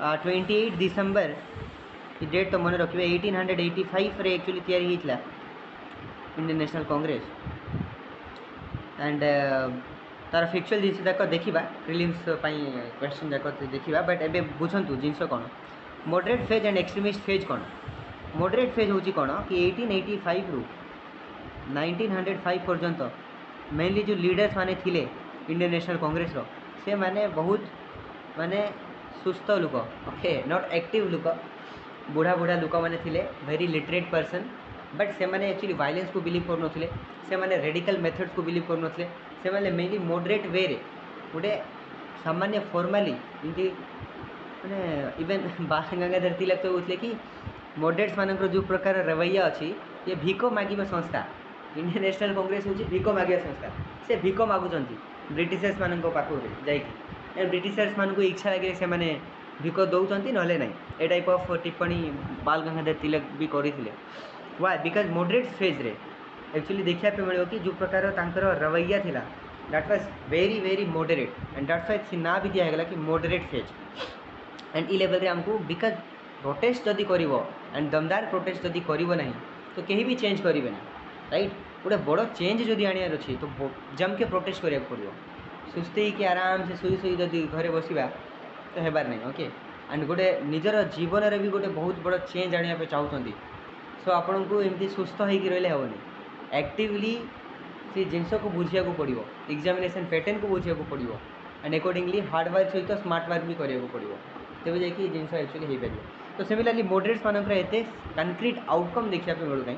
28 डिसेम्बर डेट तो मन रखिए 1885 रे एक्चुअली तैयारी होता इंडियन नेशनल कांग्रेस एंड तार फिक्चुअल जिन जाक देखा प्रिलिम्स क्वेश्चन जाक देखा बट एबे बुझंतु जिनस कौन moderate phase and extremist phase कौन। मॉडरेट फेज हूँ कौन कि 1885 रु 1905 पर्यंत मेनली जो लीडर्स माने थिले इंडियन नेशनल कांग्रेस रो से माने बहुत माने सुस्थ लोक ओके नॉट एक्टिव लोक बुढ़ा बुढ़ा लोक मैंने थिले वेरी लिटरेट पर्सन बट से मैंने एक्चुअली वायलेंस को बिलीव कर से मैंने रेडिकल मेथड्स को बिलीव कर से मैंने मेनली मॉडरेट वे रे गोटे सामान्य फॉर्माली जमी मैंने इवेन बाल गंगाधर तिलक तो कहते कि मॉडरेट्स मान जो प्रकार रवैया अच्छी ये भिक मागिबा संस्था इंडियन नेशनल कांग्रेस हूँ भिक मागिबा संस्था से भिक मागुंट ब्रिटिशर्स मान पाखु जाकि ब्रिटिशर्स मान को इच्छा लगे से मैंने भिक दौरान ना ए टाइप ऑफ टिप्पणी बाल गंगाधर तिलक भी करते वाई बिकज मॉडरेट फेज रे एक्चुअली देखापे मिले कि जो प्रकार तांकर रवैया थिला that was very very moderate and that's why सी ना भी दिया कि मॉडरेट फेज एंड ई लेवल रे हमको बिकज प्रोटेस्ट जदि कर एंड दमदार प्रोटेस्ट जदि कर तो कहीं भी चेंज करेंगे ना राइट गोटे बड़ चेंज जदि आनियार अच्छे तो जम के प्रोटेस्ट करा पड़ो सुस्ते कि आराम से शुई शुई जदि घरे बसवा तो हेबार नहीं ओके एंड गोटे निजर जीवन में भी गोटे बहुत बड़ चेंज आने चाहते सो आपन को एमती सुस्थ होकर रही हेनी एक्टिवली से जिनस को बुझा पड़ो एग्जामिनेशन पैटर्न को बुझा पड़ो एंड अकॉर्डिंगली हार्ड वर्क सहित स्मार्ट वर्क भी कराया पड़ो तेज जाकि जिन एक्चुअली हो पार। तो सिमिलरली मॉडरेट्स मानक एते कंक्रीट आउटकम देखा मिलू ना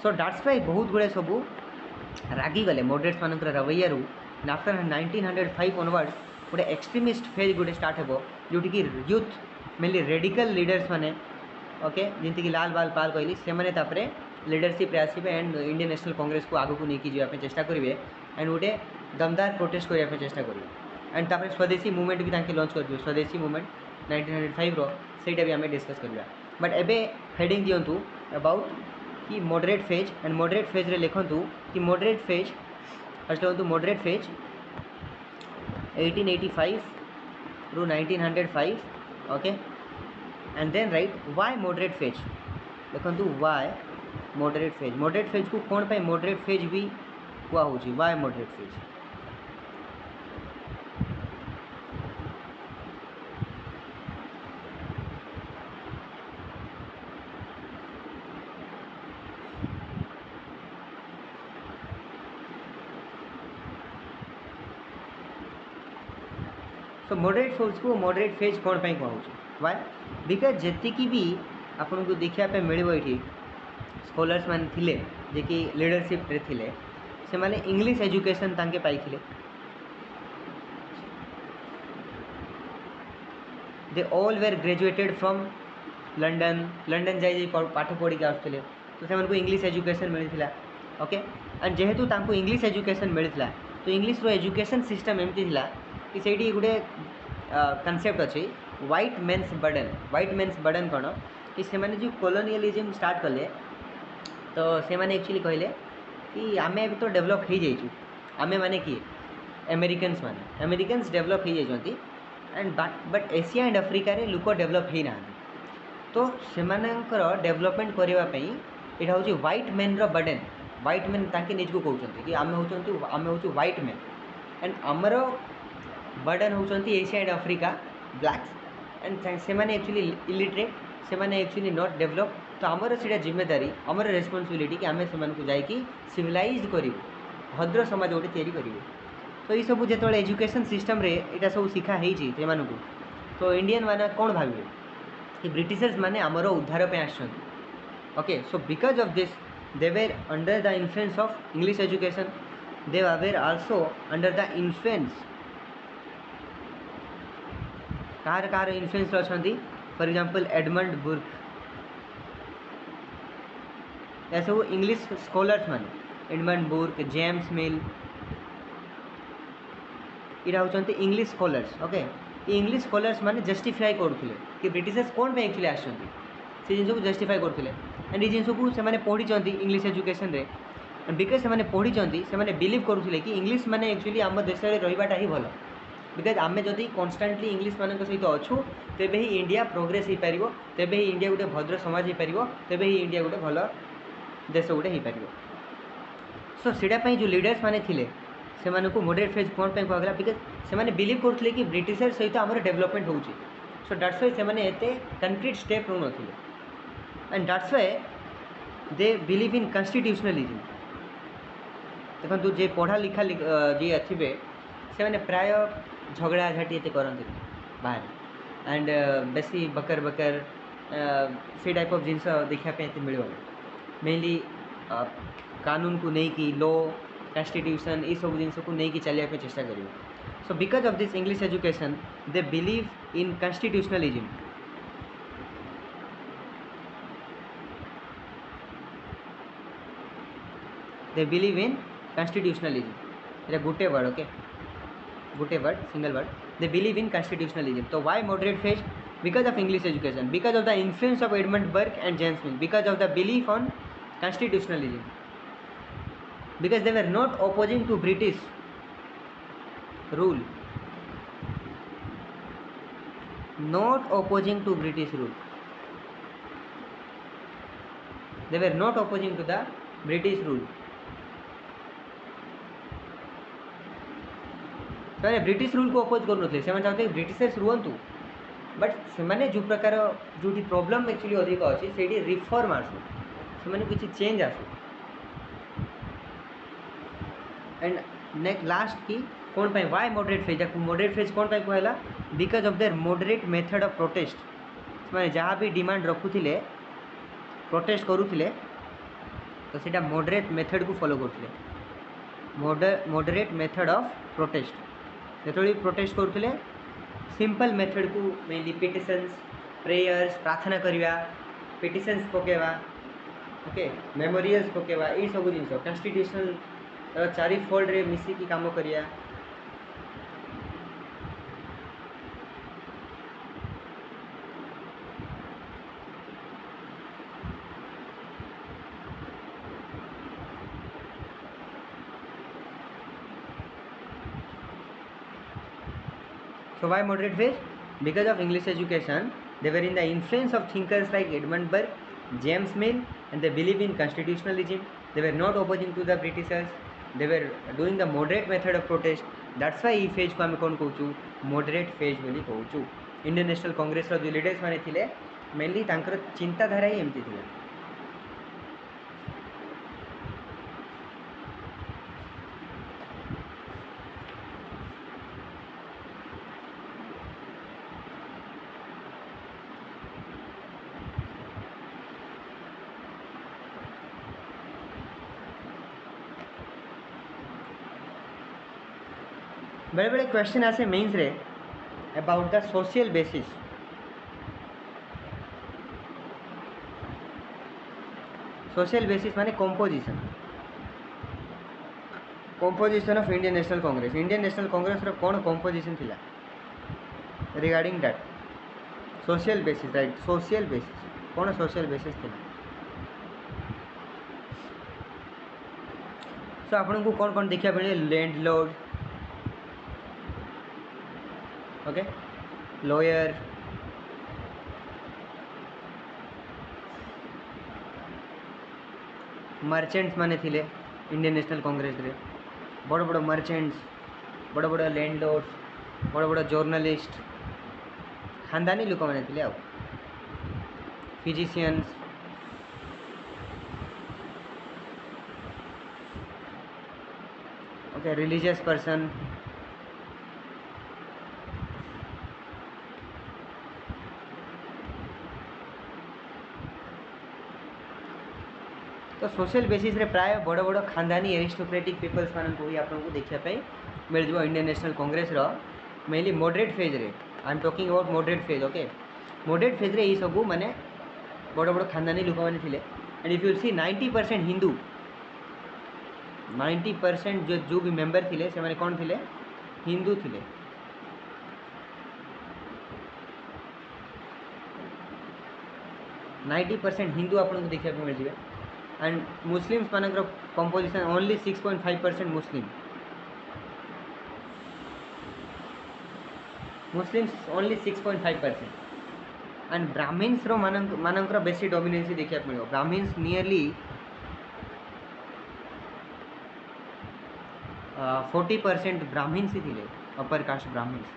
सो दैट्स वाई बहुत गुड़े सब रागी गले मॉडरेट्स मानक रवैया आफ्टर 1905 ऑनवर्ड्स गोटे एक्सट्रीमिस्ट फेज गोटे स्टार्ट हो जोटि कि यूथ मेनली रेडिकल लीडर्स माने ओके जमीक लाल बाल पाल कहली से मैंने लीडरशिप आसवे एंड इंडियन नेशनल कांग्रेस को आगू नहीं जावाई चेष्टा करेंगे एंड गोटे दमदार प्रोटेस्ट करने चेष्टा करेंगे एंड तापर स्वदेशी मूवमेंट भी लॉन्च कर स्वदेशी मूवमेंट 1905 रो सेटा भी आम डिस्कस करवा बट एबे हेडिंग दिंतु अबाउट कि moderate phase and moderate phase रे लिखंतु कि मॉडरेट फेज फर्स्ट लिखंतु मॉडरेट फेज 1885 रू 1905 okay and then write why moderate phase लिखंतु वाई मॉडरेट फेज को कौन पाई मॉडरेट फेज भी कुआ होची वाई मॉडरेट फेज। तो मॉडरेट फेज को मॉडरेट फेज कौन पाई कहूँ वाई बिकज जी भी आपन को देखापे मिले ये स्कॉलर्स मान थिले जे कि लीडरशिप रे थिले से माने इंग्लिश एजुकेशन तांके पाइथिले they all were graduated from London जाई पाठ पढ़ी के आसुले तो से को इंग्लिश एजुकेशन मिलता ओके एंड जेहेतु तांको इंग्लिश एजुकेशन मिलता तो इंग्लिश रो एजुकेशन सिस्टम एमती थिला कि सेठी गुटे कॉन्सेप्ट अच्छी व्हाइट मेन्स बर्डन कौन कि से जो कॉलोनियलिज्म स्टार्ट कले तो से माने एक्चुअली कहले कि आमे भी तो डेवलप हो जाइछु आमे माने कि अमेरिकन्स डेवलप हो जाइछंती and but Asia and Africa रे लोक डेवलप हो ना तो सेमानकर डेवलपमेंट करबा पई एटा होची व्हाइट मैन रो बर्डन व्हाइट मैन ताके निज को कहउछंती कि आमे होचु व्हाइट मैन एंड आमर बर्डन होचंती Asia and Africa blacks and से माने एक्चुअली इलिटरेट से माने एक्चुअली नॉट डेवलप तो आमर से जिम्मेदारी आमर रेस्पॉन्सिबिलिटी कि आमे सेमान को जाई कि सिविलाइज्ड करिवु भद्र समाज गोटे तैयारी करिवु तो ये सब जो एजुकेशन सिस्टम रे एटा सब शिखा होती तो इंडियन माने कौन भावे कि ब्रिटिशर्स माने आमर उद्धार पे आछंती okay so because of this they were under the influence of English education they were also under the influence कार इन्फ्लुएंस अच्छी फॉर एग्जांपल एडमंड बुर्क ये सब इंग्लिश स्कॉलर्स माने एडमंड बुर्क, जेम्स मिल, इरा होचंती English scholars. Okay, English scholars माने justify करुले कि ब्रिटिशर्स कौन पे एक्चुअली आसछंती से जिन को जस्टिफाई करुले। एंड ये जिन को से माने पढ़ी चंती इंग्लिश एजुकेशन रे, एंड बिकॉज से माने पढ़ी चंती से माने बिलीव करुले कि इंग्लिश माने एक्चुअली आम देश रे रहिबाटा ही भलो, बिकज आम जदि कन्स्टांटली इंग्लिश मान सहित अच्छु तेबे ही इंडिया प्रोग्रेस हो पार, तेबे ही इंडिया गोटे भद्र समाज हो पार, तेबे ही इंडिया गोटे भल देश गोटे हो पार। सो सीटापी जो लीडर्स माने थिले से मॉडरेट फेज कौन पे कहला, बिकज से माने बिलीव करते कि ब्रिटिशर सहित आम डेवलपमेंट हो। सो दैट्स व्हाई से माने एते कंक्रीट स्टेप रो नथिले, and that's why they believe in constitutionalism. देखो जे पढ़ा लिखा जी थे से माने प्राय झगड़ा झाटी ये करते बाहर, एंड बेसी बकर बकर से टाइप ऑफ जिनस देखापी मिल मेनली कानून को लेकिन लॉ कॉन्स्टिट्यूशन ये सब जिन को लेकिन चलिए चेष्टा करेंगे। So because of this English education they believe in constitutionalism. They believe in constitutionalism, ये गोटे वर्ड। ओके, गोटे word, single word, they believe in constitutionalism. तो why moderate phase? Because of English education, because of the influence of Edmund Burke and James Mill, because of the belief on constitutionalism, because they were not opposing to British rule, not opposing to British rule, they were not opposing to the British rule। से British rule को oppose करूँ, से चाहते Britishers रुहतु, but से जो प्रकार जो problem actually अधिक अच्छी से रिफॉर्म आसू, से किसी चेंज आसू। एंड नेक्स्ट लास्ट की कौन पाई why moderate phase? Moderate phase कौन पाई कहला? Because of their moderate method of protest. माने जहाँ भी डिमांड रखुले प्रोटेस्ट करुले तो सीटा मॉडरेट मेथड को फॉलो करुले। मॉडरेट मेथड ऑफ प्रोटेस्ट जो प्रोटेस्ट करुले सिंपल मेथड को मेनली पिटिशन्स, प्रेयर्स, प्रार्थना करवा, पिटिशन्स पकेवा, ओके, मेमोरियल्स पकेवा, ये सब जिन कॉन्स्टिट्यूशनल चारि फोल्ड रे मिसिकी काम करिया। So why moderate phase? Because of English education, they were in the influence of thinkers like Edmund Burke, James Mill, and they believe in constitutionalism. They were not opposing to the Britishers. They were doing the moderate method of protest. That's why ये phase को आम कौन कहूँ? Moderate phase बोली कहूँ। Indian national Congress जो leaders माने थिले मेनली तांकर चिंताधारा ही एमती थिला। बड़े बड़े क्वेश्चन आसे मेन्स रे about the social basis. Social basis माने composition, composition of Indian national Congress. Indian national Congress रो कौन कंपोजिशन थिला regarding that social basis, right? Social basis कौन सोशल बेसिस थिला? सो आपन को कौन कौन देखिया मिले? लैंडलॉर्ड, ओके, लॉयर, मर्चेंट्स माने थिले इंडियन नेशनल कांग्रेस रे, बड़ बड़ मर्चेंट्स, बड़ बड़ लैंडलॉर्ड्स, बड़ बड़ जर्नलिस्ट, खानदानी लोक माने थिले, आउ फिजिशियंस, ओके, रिलीजियस पर्सन, तो सोशल बेसिस रे प्राय बड़ बड़ खानदानी एरिस्टोक्रेटिक पीपल्स मान को ही आपको देखापी मिल जाए इंडियन नेशनल कांग्रेस रो मेनली मॉडरेट फेज रे। I am talking about moderate phase. Okay, moderate phase रे ये सब माने बड़ बड़ खानदानी लोक मैंने थे। And if you see 90% Hindu 90% जो भी मेंबर थिले से माने कौन थिले हिंदू थिले। नाइंटी परसेंट हिंदू आपको देखा मिल जाए एंड मुस्लिम्स मान composition only 6.5% Muslims only 6.5% and Brahmins मानकर बेसी डोमिनेंसी देखा मिले। ब्राह्मण्स नियरली 40% ब्राह्मण्स ही थे, अपर कास्ट ब्राह्मण्स।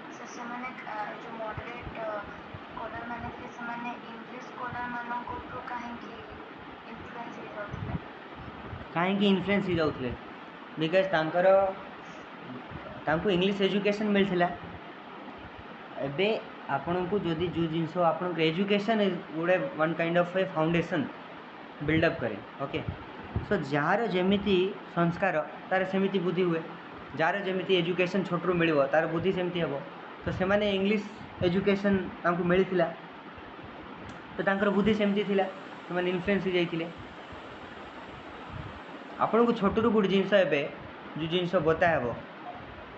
सर से जो मॉडरेट स्कॉलर मैंने थे से इंग्लिश स्कॉलर मानक कहीं इन्फ्लुएंस हो जाते कहीं इन्फ्लुएंस हो जाते बिकज तांको इंग्लिश एजुकेशन मिलता। एबे आपण को जदि जो जिनस आप एजुकेशन गोटे one kind of a foundation buildup करे। ओके सो जार जमीती संस्कार तार सेमिति बुद्धि हुए, जार जमीती एजुकेशन छोटू मिल तार बुद्धि सेमती हे। तो से माने इंग्लिश एजुकेशन तांको मिलता तो तांकर बुद्धि सेमती थिला, से माने इन्फ्लुएंस हो जाइथिले। आपण को छोटू गोटे जिनस एबे जो जिनस बता हे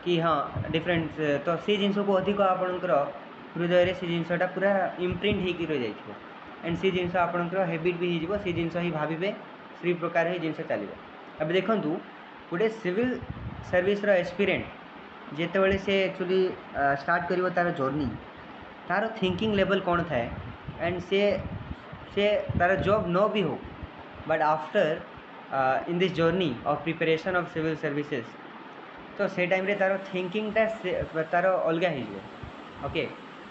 कि हाँ डिफरेंट, तो से जिनस को अधिक आपणकर हृदय से जिनसटा पूरा इम्प्रिंट होकर रही जाइए एंड से जिनस आपणकर हैबिट भी हो से जिनस ही भावे से प्रकार ही जिनस चलो। अब देखूँ गोटे सिविल सर्विस एस्पिरेंट जितेबाला से एक्चुअली स्टार्ट कर तार जर्नी, तार थिंकिंग लेवल कौन थाए एंड से तार जॉब न भी हो but after in this journey of preparation of civil services तो से टाइम रे तार थिंकिंगटा तार अलग हो। ओके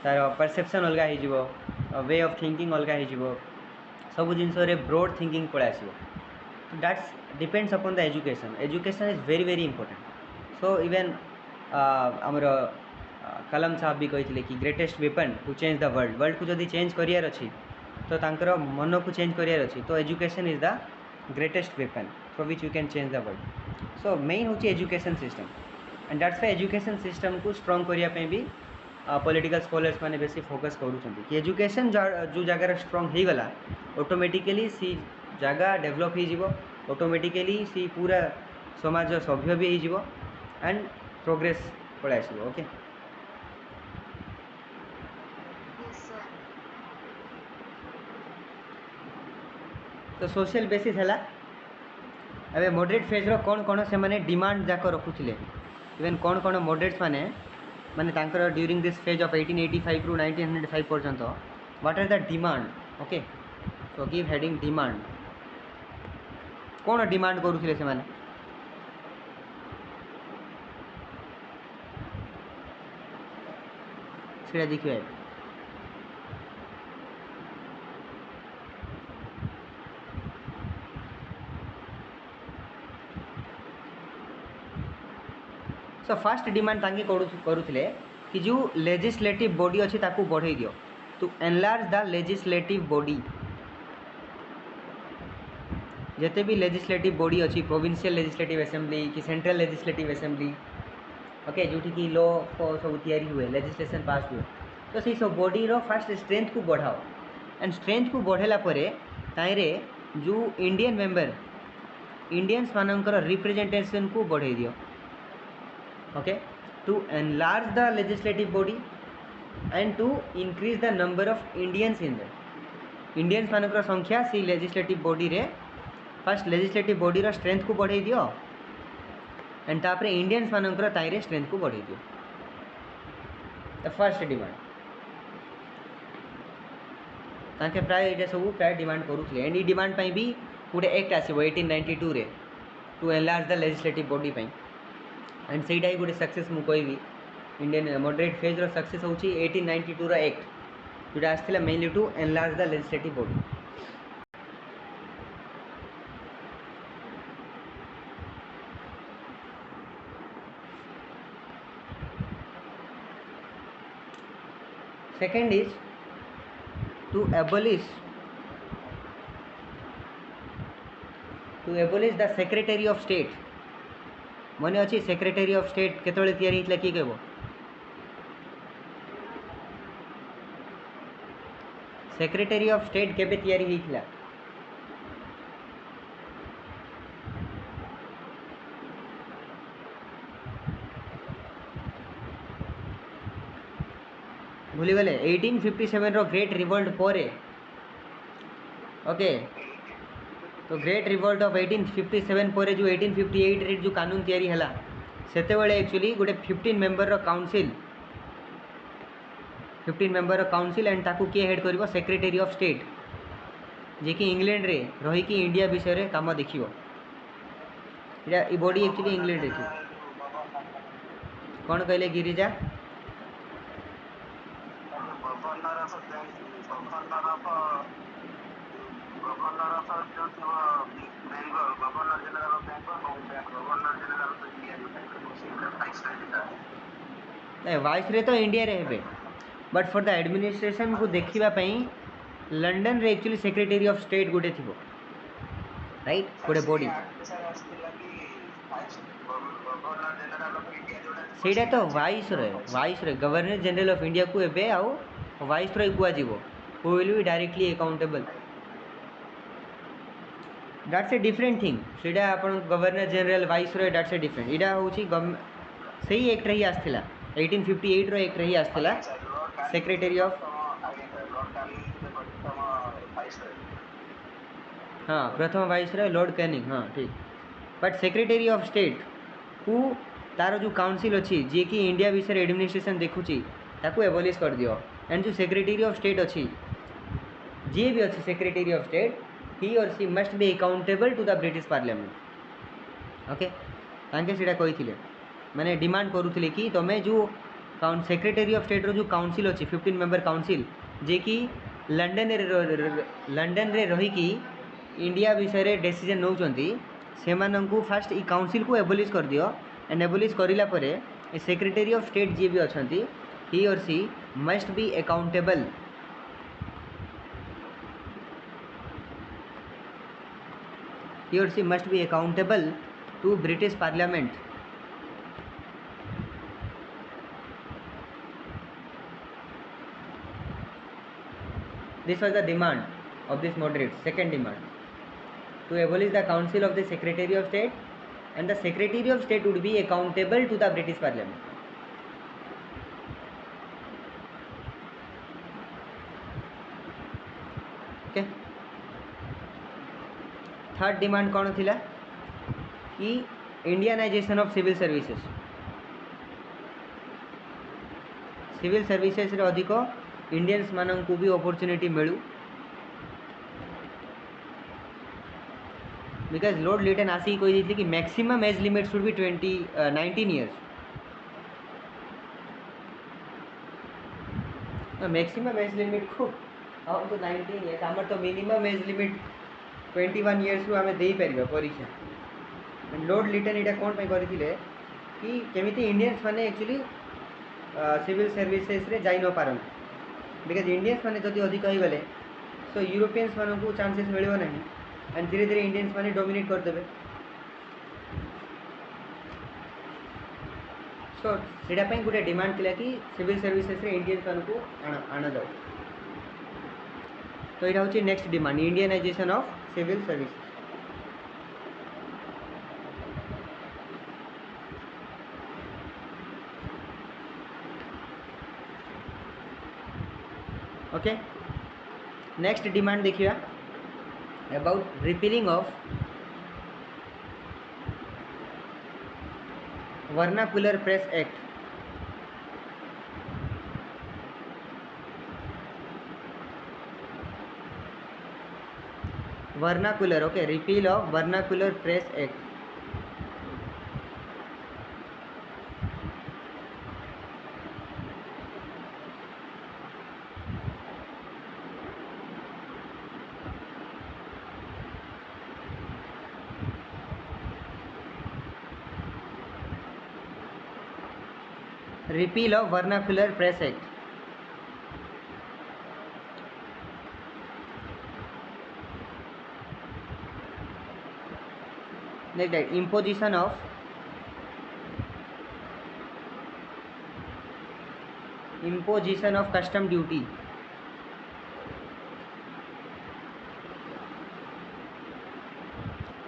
तार परसेप्शन अलग हो, वे ऑफ थिंकिंग अलग हो, सब जिनस ब्रॉड थिंकिंग पड़े आसो। That's depends upon the education. Education is very very important. So even आमर कलाम साहब भी कहते कि greatest weapon to change the world, world को जदि चेंज करार अच्छी तो तांकर मन को चेंज करार अच्छी तो education is the greatest weapon for which you can change the world. So मेन हूँ education system and that's why education system को स्ट्रंग करने भी पॉलिटिकल स्कॉलर्स मैंने बेसी फोकस करूँ कि एजुकेशन जो जगार स्ट्रंग हो गला ऑटोमेटिकली सी जगह डेवलप हो, ऑटोमेटिकली सी पूरा समाज सभ्य भी हो एंड प्रोग्रेस पड़े आस। ओके तो सोशल बेसिस है। अबे मॉडरेट फेज रो कौन कौन से माने डिमांड जाक रखुले, इवेन कौन कौन मॉडरेट्स माने माने तांकर during this phase of 1885 to 1905 पर्यंत what are the demand. Okay so give heading demand. कौन डिमांड करुले से माने से देखिए। सो फर्स्ट डिमांड तांके करुले कि जो लेजिस्लेटिव बॉडी अच्छी ताकू बढ़ाई दियो to enlarge the legislative body. जिते भी लेजिस्लेटिव बॉडी अच्छी प्रोविंशियल लेजिस्लेटिव असेंबली कि सेंट्रल लेजिस्लेटिव असेंबली ओके जो कि लॉ सब तैयारी हुए लेजिस्लेशन पास हुए तो से सब बॉडी रो फास्ट स्ट्रेंथ को बढ़ाओ एंड स्ट्रेंथ को बढ़ेला परे ताइरे जो इंडियन मेंबर इंडियंस मानकर रिप्रेजेंटेशन को बढ़ाई दियो। Okay to enlarge the legislative body and to increase the number of Indians in the Indians मानकर संख्या सी लेजिस्लेटिव बॉडी रे फर्स्ट लेजिस्लेटिव बॉडी रो स्ट्रेंथ को बढ़ाई दियो एंड तापरे इंडियंस मानकर ताइरे स्ट्रेंथ को बढ़ाई दियो। द फर्स्ट डिमांड ताके प्राय ये सब प्राय डिमांड करुले एंड ये डिमांड पाई भी गोटे एक्ट आसो 1892 रे to enlarge the legislative body पाई एंड सेटा ही गोटे सक्सेस मु कहबी इंडियन मॉडरेट फेज रो सक्सेस होची 1892 रो एक्ट जोटा आसथिला mainly to enlarge the legislative body. Second is to abolish the Secretary of State। मने अच्छी सेक्रेटरी ऑफ स्टेट केतळे तयारी हितला की कहबो? सेक्रेटरी ऑफ स्टेट केबे तयारी हितला? भूली गले 1857 रो ग्रेट रिवोल्ट पर ओके। तो ग्रेट रिवोल्ट ऑफ 1857 पर जो 1858 रे जो कानून तैयारी हला सेते बेले एक्चुअली गोटे 15 मेंबर रो काउंसिल एंड ताकू किए हेड करिवो सेक्रेटरी ऑफ स्टेट जे कि इंग्लैंड रे रही कि इंडिया विषय रे काम देखिवो। इडा ई बॉडी एक्चुअली इंग्लैंड रे थी। कौन कहले गिरिजा? वाइस रे तो इंडिया रे हेबे बट फॉर द एडमिनिस्ट्रेशन को देखिबा पई लंडन रे एक्चुअली सेक्रेटरी ऑफ स्टेट गोटे थिबो राइट गोटे बॉडी सेटा तो वाइस रे गवर्नर जनरल ऑफ इंडिया को एबे आउ वाइस रे कुआ जीवो who will be directly accountable. That's a different thing. सेटा अपन गवर्नर जनरल वाइस रे दैट्स ए डिफरेंट। इडा होची सही एक्ट रही आस्थिला 1858 रो एक्ट रही आस्थिला सेक्रेटरी ऑफ हाँ प्रथम वाइस रे लॉर्ड कैनिंग हाँ ठीक। बट सेक्रेटरी ऑफ स्टेट को तार जो काउंसिल अच्छी जी कि इंडिया विषय एडमिनिस्ट्रेशन देखुची ताकू एबॉलिश कर दियो एंड जो सेक्रेटरी ऑफ स्टेट अच्छी जी भी अच्छी secretary of state he or she must be accountable to the British Parliament okay. तांके सीटा कही मैंने डिमांड करूले कि तुम्हें जो सेक्रेटरी ऑफ स्टेट रो जो काउंसिल अच्छी 15 मेंबर काउंसिल जे कि लंडन रे रही कि इंडिया विषय डिसीजन नौचंती सेमानंकु फास्ट ई काउंसिल को एबॉलिश कर दियो एंड एबॉलिश करिला परे सेक्रेटरी ऑफ स्टेट जी भी अछंती he or she must be accountable he or she must be accountable to British Parliament। This was the demand of this moderate second demand to abolish the council of the Secretary of State and the Secretary of State would be accountable to the British Parliament। okay third demand कौन थिला कि Indianisation of civil services रे अधिक Indians मानन को भी opportunity मिलू because Lord Liton आसी कही थी कि maximum age limit should be 19 years. Maximum age limit को हम तो 19 इयर्स आमर तो मिनिमम एज लिमिट 21 इयर्स रु आमे देई परिबा परीक्षा। लॉर्ड लिटन इटा कोन पे करथिले कि केमिति इंडियंस माने एक्चुअली सिविल सर्विसेस रे जाई न पारन बिकॉज इंडियंस माने जदि अधिक होई गले सो यूरोपियंस मानन को चांसेस मिलिबो नहीं एंड धीरे धीरे इंडियंस माने डोमिनेट कर देबे। सो सेटा पे गोटे डिमांड थिला कि सिविल सर्विसेस रे इंडियंस मान को आना जाओ। तो यहाँ हूँ next demand Indianisation of civil service. Okay next demand देखिए about repealing of vernacular press act. Vernacular okay repeal of vernacular press act. repeal of Vernacular Press Act. Next, that imposition of custom duty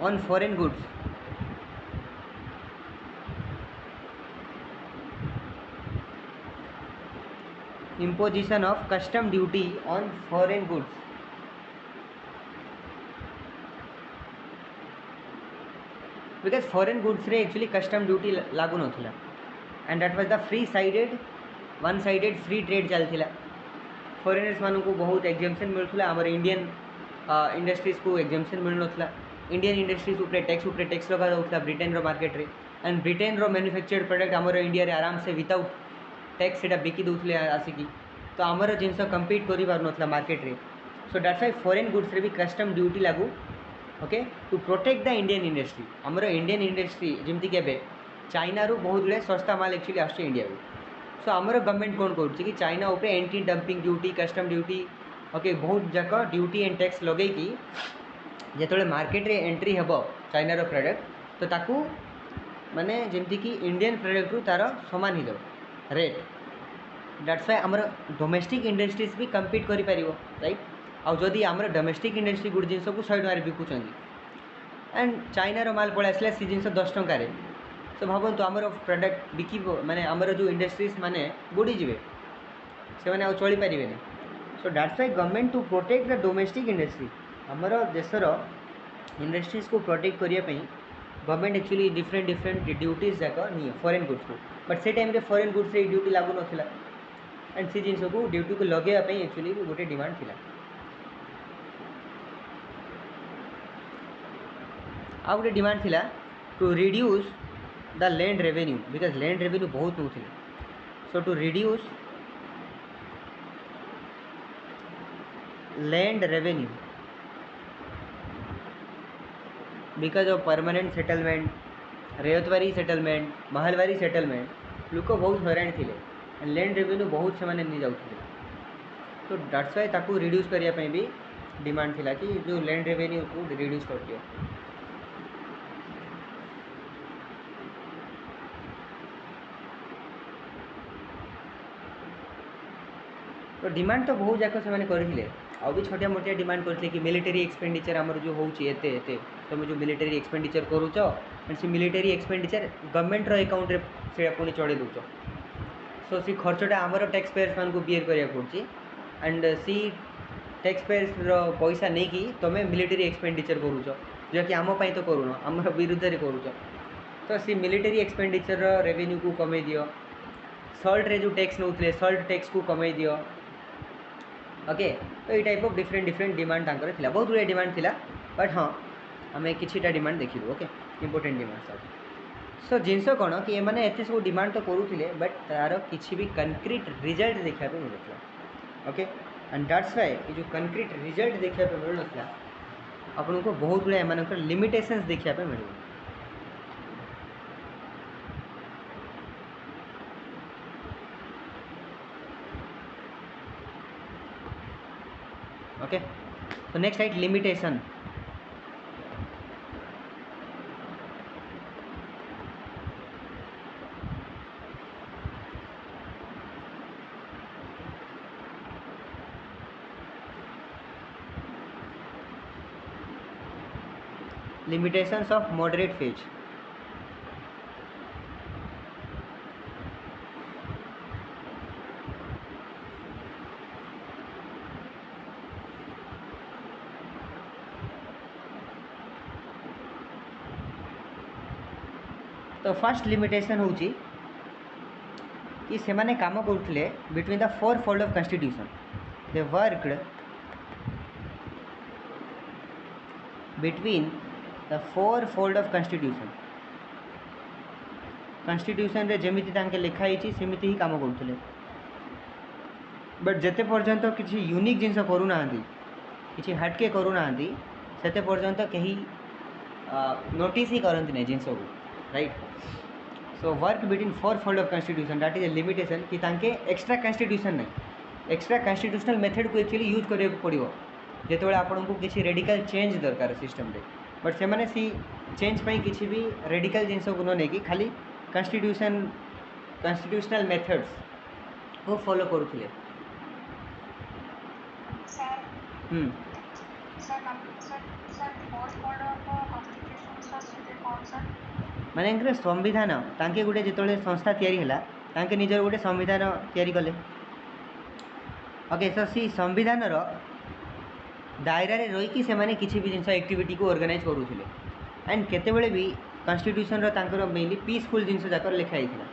on foreign goods. Imposition of custom duty on foreign goods. Because foreign goods रे actually custom duty लागू नथिला, and that was the one sided free trade चलथिला. Foreigners मानू को बहुत exemption मिलुला, आमर Indian industries को एग्जाम्पशन मिल नथिला. इंडियन इंडस्ट्रीज उपरे टैक्स लगा दउथला ब्रिटेन रो मार्केट रे, एंड ब्रिटेन रो मैन्युफैक्चर्ड प्रोडक्ट आमर इंडिया रे आराम से विदाउट टैक्स सेटा बिकी दउथले आसिकी. तो आमर जिनस कम्पीट करि पार नथिला मार्केट रे. So that's why foreign goods रे भी कस्टम ड्यूटी लागू, okay, to protect the Indian industry. आमर इंडियन इंडस्ट्री जमती के चाइना रू बहुत गुड़े सस्ता माल एक्चुअली आसुचे इंडिया को. सो आमर गवर्नमेंट कौन करुच्ची कि चाइना उपरे anti dumping duty, custom duty, okay, बहुत जाक ड्यूटी एंड टैक्स लगे कि जो मार्केट रे एंट्री हेब चाइना रो प्रोडक्ट तो ताकू माने जमती कि इंडियन प्रोडक्ट रू तार समान ही जाओ रेट. दैट्स व्हाई आमर डोमेस्टिक इंडस्ट्रीज भी कम्पीट करि पारिबो, राइट. आउ जदि आमर डोमेस्टिक इंडस्ट्री गुड जिनस को 100 टଙ୍କା बिकुचंदी एंड चाइना रो माल पळा आसला सी जिनस 10 टଙ୍କା रे, तो भावतु आमर प्रोडक्ट बिकी माने आमर जो इंडस्ट्रीज माने बुड़ी जिवे से माने आ चली पारिबे नहीं. So that's why government to protect the domestic industry, आमर देशर इंडस्ट्रीज को प्रोटेक्ट करिया पई गवर्नमेंट एक्चुअली डिफरेंट ड्यूटीज जाक नहीं फॉरेन गुड्स को. बट से टाइम रे फॉरेन गुड्स रे ड्यूटी लागू नथिला, एंड से जिनस को ड्यूटी को लगेया पई एक्चुअली गोटे डिमांड थिला. आ गोटे डिमांड थिला to reduce the land revenue, because land revenue बहुत नौथिले. So to reduce land revenue because of permanent settlement, Ryotwari settlement, Mahalwari settlement, लोक बहुत हैरान थिले एंड लैंड रेवेन्यू बहुत से माने नहीं जाउथिले. तो दैट्स व्हाई ताकू रिड्यूस करिया पई भी डिमांड थिला कि जो लैंड रेवेन्यू को रिड्यूस कर दियो. तो डिमांड तो बहुत जाक से करते आउ भी छोटिया मोटिया डिमांड करते कि मिलिटरी एक्सपेंडिचर आमर जो होते तुम जो मिलिटरी एक्सपेंडिचर करुच एंड से मिलिटरी एक्सपेंडिचर गवर्नमेंट रो अकाउंट रे से पुणी चढ़े दौच. सो सी खर्चटा आमर टैक्स पेयर्स मान को बियर करिया पड़ुची, एंड सी टैक्स पेयर्स रो पैसा नहीं कि तुम मिलिटरी एक्सपेंडिचर करुच जो कि आम तो करूँ आम विरुद्ध रे करुच. तो सी मिलिटरी एक्सपेंडिचर रेवेन्यू को कमे दियो, सल्ट रे जो टैक्स नौते सल्ट टैक्स को कमे दियो, ओके. तो ये टाइप ऑफ डिफरेंट डिमांड तांकर थिला, बहुत गुड़े डिमांड थिला. बट हाँ आम किछिटा डिमांड देखिलु, ओके, इंपोर्टेंट डिमांड सब. सो जिनस कौन कि एमाने एते सब डिमांड तो करूथिले बट तार किछि भी कंक्रीट रिजल्ट देखा पे मिलुथला, ओके. एंड दैट्स व्हाई ये जो कंक्रीट रिजल्ट देखा पे मिलुथला आपन को बहुत गुड़े एमानकर लिमिटेशंस देखा पे मिलु. ओके. तो next right limitation. limitations of moderate phase. तो फर्स्ट लिमिटेशन होची कि से माने काम करथिले between the four fold of constitution. They worked between the four fold of constitution. Constitution रे जेमिति तांके लिखा हिची सेमिति ही काम करथिले. बट जेते पर्यंत किसी यूनिक जिनस करू नांदी, किसी हटके करू नांदी, सेते पर्यंत कहीं नोटिस ही करंती नै जिनस को, right. So work between four fold of constitution that is a limitation कि तांके एक्स्ट्रा कॉन्स्टिट्यूशन नहीं एक्स्ट्रा कॉन्स्टिट्यूशनल मेथड को एक्चुअली यूज करने पड़ो जो आपको किसी रेडिकल चेंज दरकार सिस्टम रे बट से मैंने सी चेंज पाई किसी भी रेडिकल जिनस को न नहीं खाली कॉन्स्टिट्यूशनल मेथड्स को फॉलो करुले सर सर सर सर फोर्थ फोल्ड ऑफ कॉन्स्टिट्यूशन सर कौन सर माने संविधान तांके गोटे जो संस्था तैयारी हैला तांके निजर गोटे संविधान तैयारी कले ओके सो सी संविधान रो दायरा रे रही से माने किसी भी जिनस एक्टिविटी को ऑर्गेनाइज करूथिले एंड केतेबेले भी कॉन्स्टिट्यूशन रो तांकर मेनली पीसफुल जिनस जाकर लिखाई थिला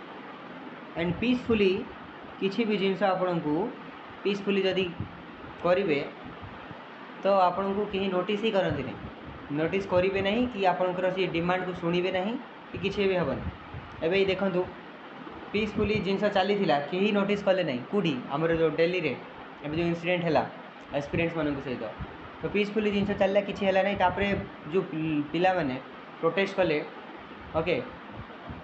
एंड पीसफुली किसी भी जिनस आपन को पीसफुली जदि करिवे तो आपन को कहीं नोटिस ही करंती नहीं नोटिस करिवे नहीं कि आपनकर से डिमांड को सुनिबे नहीं कि किसी भी हेबन एबे देखंतु पीसफुली जिनस चली थिला कहीं नोटिस कले नहीं कुडी हमर जो दिल्ली रे एबे जो इंसिडेंट हैला एस्पिरेंट्स मानक सहित तो पीसफुली जिनस चलला किसी हैला नहीं तापरे जो पिला माने प्रोटेस्ट कले ओके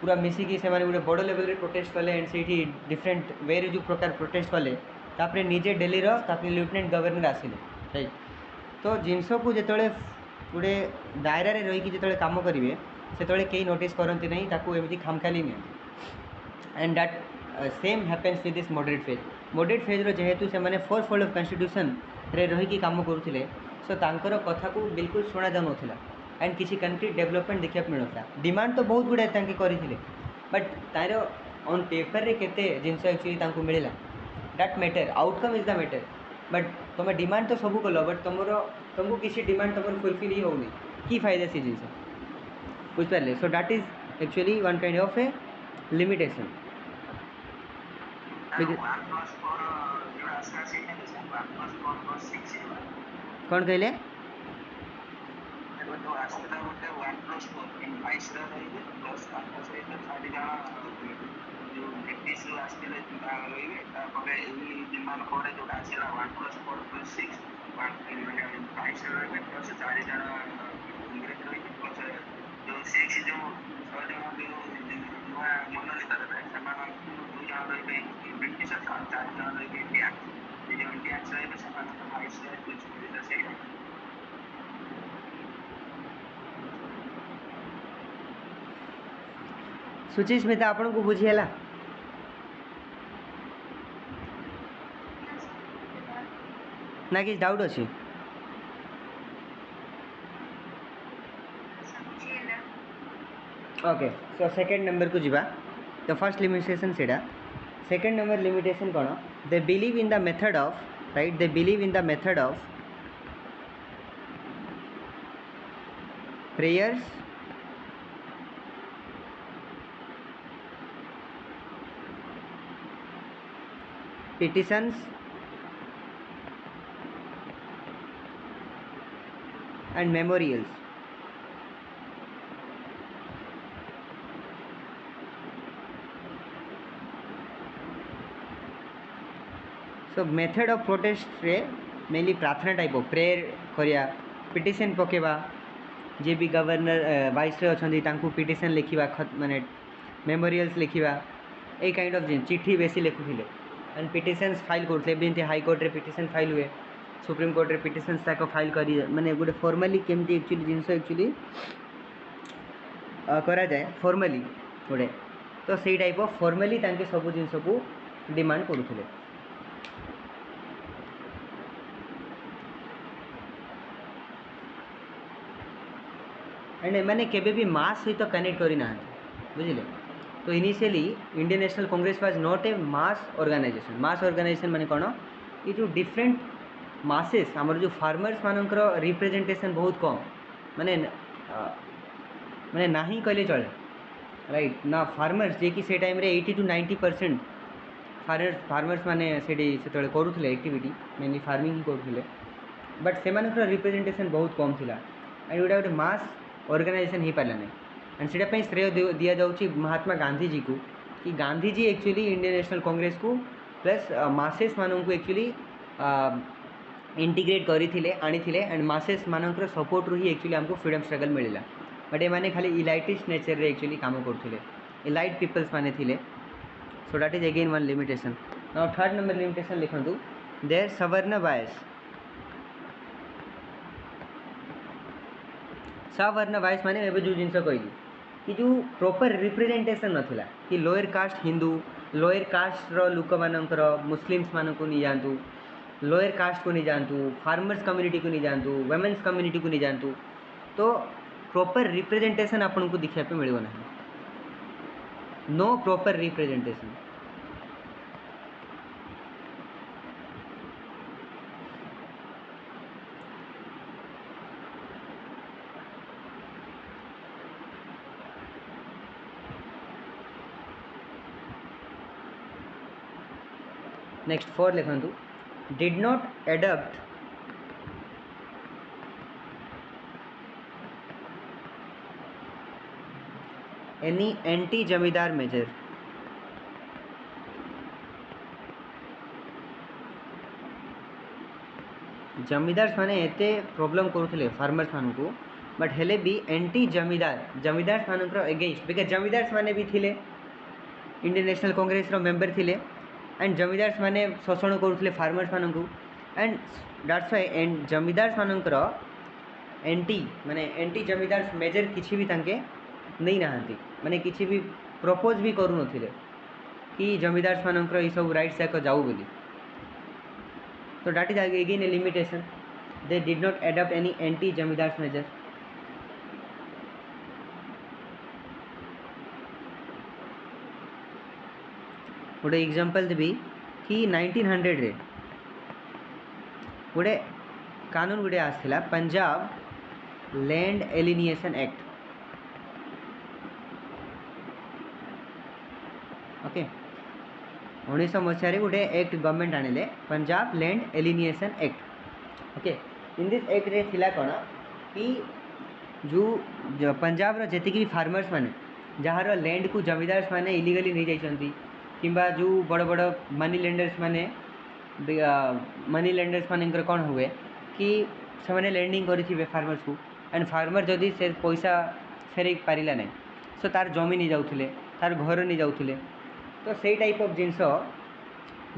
पूरा मिसिकी से माने बड़ लेवल रे प्रोटेस्ट कले एंड से डिफरेंट वे रे जो प्रकार प्रोटेस्ट कले तापरे निजे दिल्ली रो तापरे लेफ्टिनेंट गवर्नर आसिले राइट तो जिनस को जिते गोटे दायरा रे रही जिते काम करेंगे से कहीं नोटिस करती नहीं ताकू एमती खामखाली नहीं and that same happens with this moderate phase जेहेतु से मैंने फोर फोल्ड ऑफ कॉन्स्टिट्यूशन रे रही काम करुले सो तांकर कथा को बिल्कुल शुणा जाऊ ना एंड किसी कंट्री डेवलपमेंट देखा मिलता डिमांड तो बहुत गुड़ाए करते बट तार ऑन पेपर रे केते जिनस एक्चुअली मिलला that matter outcome is the matter but तुम डिमांड तो सब कल बट तुमको किसी डिमांड तुम फुलफिल ही होनी कि फायदा से जिन बुझिपारे so that is actually one kind of a limitation कौन कहले सुची स्मिता आपन को बुझीला ना कि डाउट अच्छी ओके सो सेकेंड नंबर को जीवा तो फर्स्ट लिमिटेशन सेटा सेकेंड नंबर लिमिटेशन कौन दे believe in the method of right they believe in the method of prayers petitions and memorials so method of protest रे मेनली प्रार्थना type of prayer करिया petition पकेबा जे भी governor vice रे अछंदी तांकू petition लिखिबा माने memorials लिखिबा a kind of चिट्ठी बेसी लिखुथिले and petitions file करते भी हाईकोर्ट रे पिटिशन फाइल हुए सुप्रीम कोर्ट रे पिटिशन्स ताको फाइल करी माने गोटे फॉर्मली केमती एक्चुअली जिनस एक्चुअली करा जाए फॉर्मली गोटे तो सही टाइप ऑफ फॉर्मली तांके सब जिनस को डिमांड करुथिले एंड मैंने केबे भी मास सहित कनेक्ट करना बुझिले तो initially Indian national Congress was not a mass organisation माने कौन ये जो डिफरेंट मासेस आमर जो फार्मर्स मानकर रिप्रेजेंटेशन बहुत कम माने माने नहीं कहले चले राइट ना फार्मर्स जे कि से टाइम रे 80 to 90% फार्मर्स माने सेठी सेतले करूथले एक्टिविटी मेनली फार्मिंग करूथले बट से मानकर रिप्रेजेंटेशन बहुत कम थिला एंड गोटे गोटे मास ऑर्गेनाइजेशन हो पारा नहीं एंड से श्रेय दि जाऊँगी महात्मा गांधी जी को कि Gandhi ji actually Indian national Congress को प्लस मासेस मानक एक्चुअली इंटीग्रेट करते आनी एंड मासेस मानकर सपोर्ट रू ही एक्चुअली हमको फ्रीडम स्ट्रगल मिलला बट ये खाली इलाइटिस्ट नेचर रे एक्चुअली काम करते elite peoples माने थिले. So that is again one limitation. Now third number limitation लिखंतु, their savarna bias. सवर्ण वाइस माने एबे जो जिनस कहली कि जो प्रॉपर रिप्रेजेंटेशन नथिला कि lower caste Hindu lower caste रो लोक मानकर मुस्लिम्स मान को नहीं जानतु लोअर कास्ट को नहीं जानतु फार्मर्स कम्युनिटी को नहीं जानतु वुमेन्स कम्युनिटी को नहीं जानतु तो प्रॉपर रिप्रेजेंटेशन आपन को देखा पे मिलबो ना नो प्रॉपर रिप्रेजेंटेशन. नेक्स्ट 4 लिखंतु, did not adopt any anti zamindar measure. Zamindar माने एते प्रॉब्लम करूथिले फार्मर्स मान को बट हेले भी एंटी जमीदार मानकर अगेंस्ट बिकॉज जमीदार माने भी थिले इंडियन नेशनल कांग्रेस रो मेंबर थिले एंड जमीदार माने शोषण करुले फार्मर्स मान को and that's why and zamindar मानकर एंटी माने एंटी जमीदार मेजर किसी भी तांके नहीं नहांती माने किसी भी प्रपोज भी करू नथिले कि जमीदार मानकर ये सब राइट्स जाक जाऊ बोली. तो that is again a limitation. They did not adopt any anti zamindar measure. गोटे एग्जांपल देवी कि 1900 रे गोटे कानून गोटे आसला Punjab land alienation act. Okay 1900 मसीह गोटे एक्ट गवर्नमेंट आनिले Punjab land alienation act. Okay in this act रे थिला कौन कि जो पंजाब रो जेतिक भी फार्मर्स माने जहार लैंड को जमीदार माने इलीगली नहीं जाइछंती किंबा जो बड़ बड़ मनी लेंडर्स माने कौन हुए कि से लैंडिंग करेंगे फार्मर्स को एंड फार्मर जदि से पैसा फेरे पारा ना सो तार जमी नहीं जाऊे तार घर नहीं जाऊे तो से टाइप ऑफ जिनस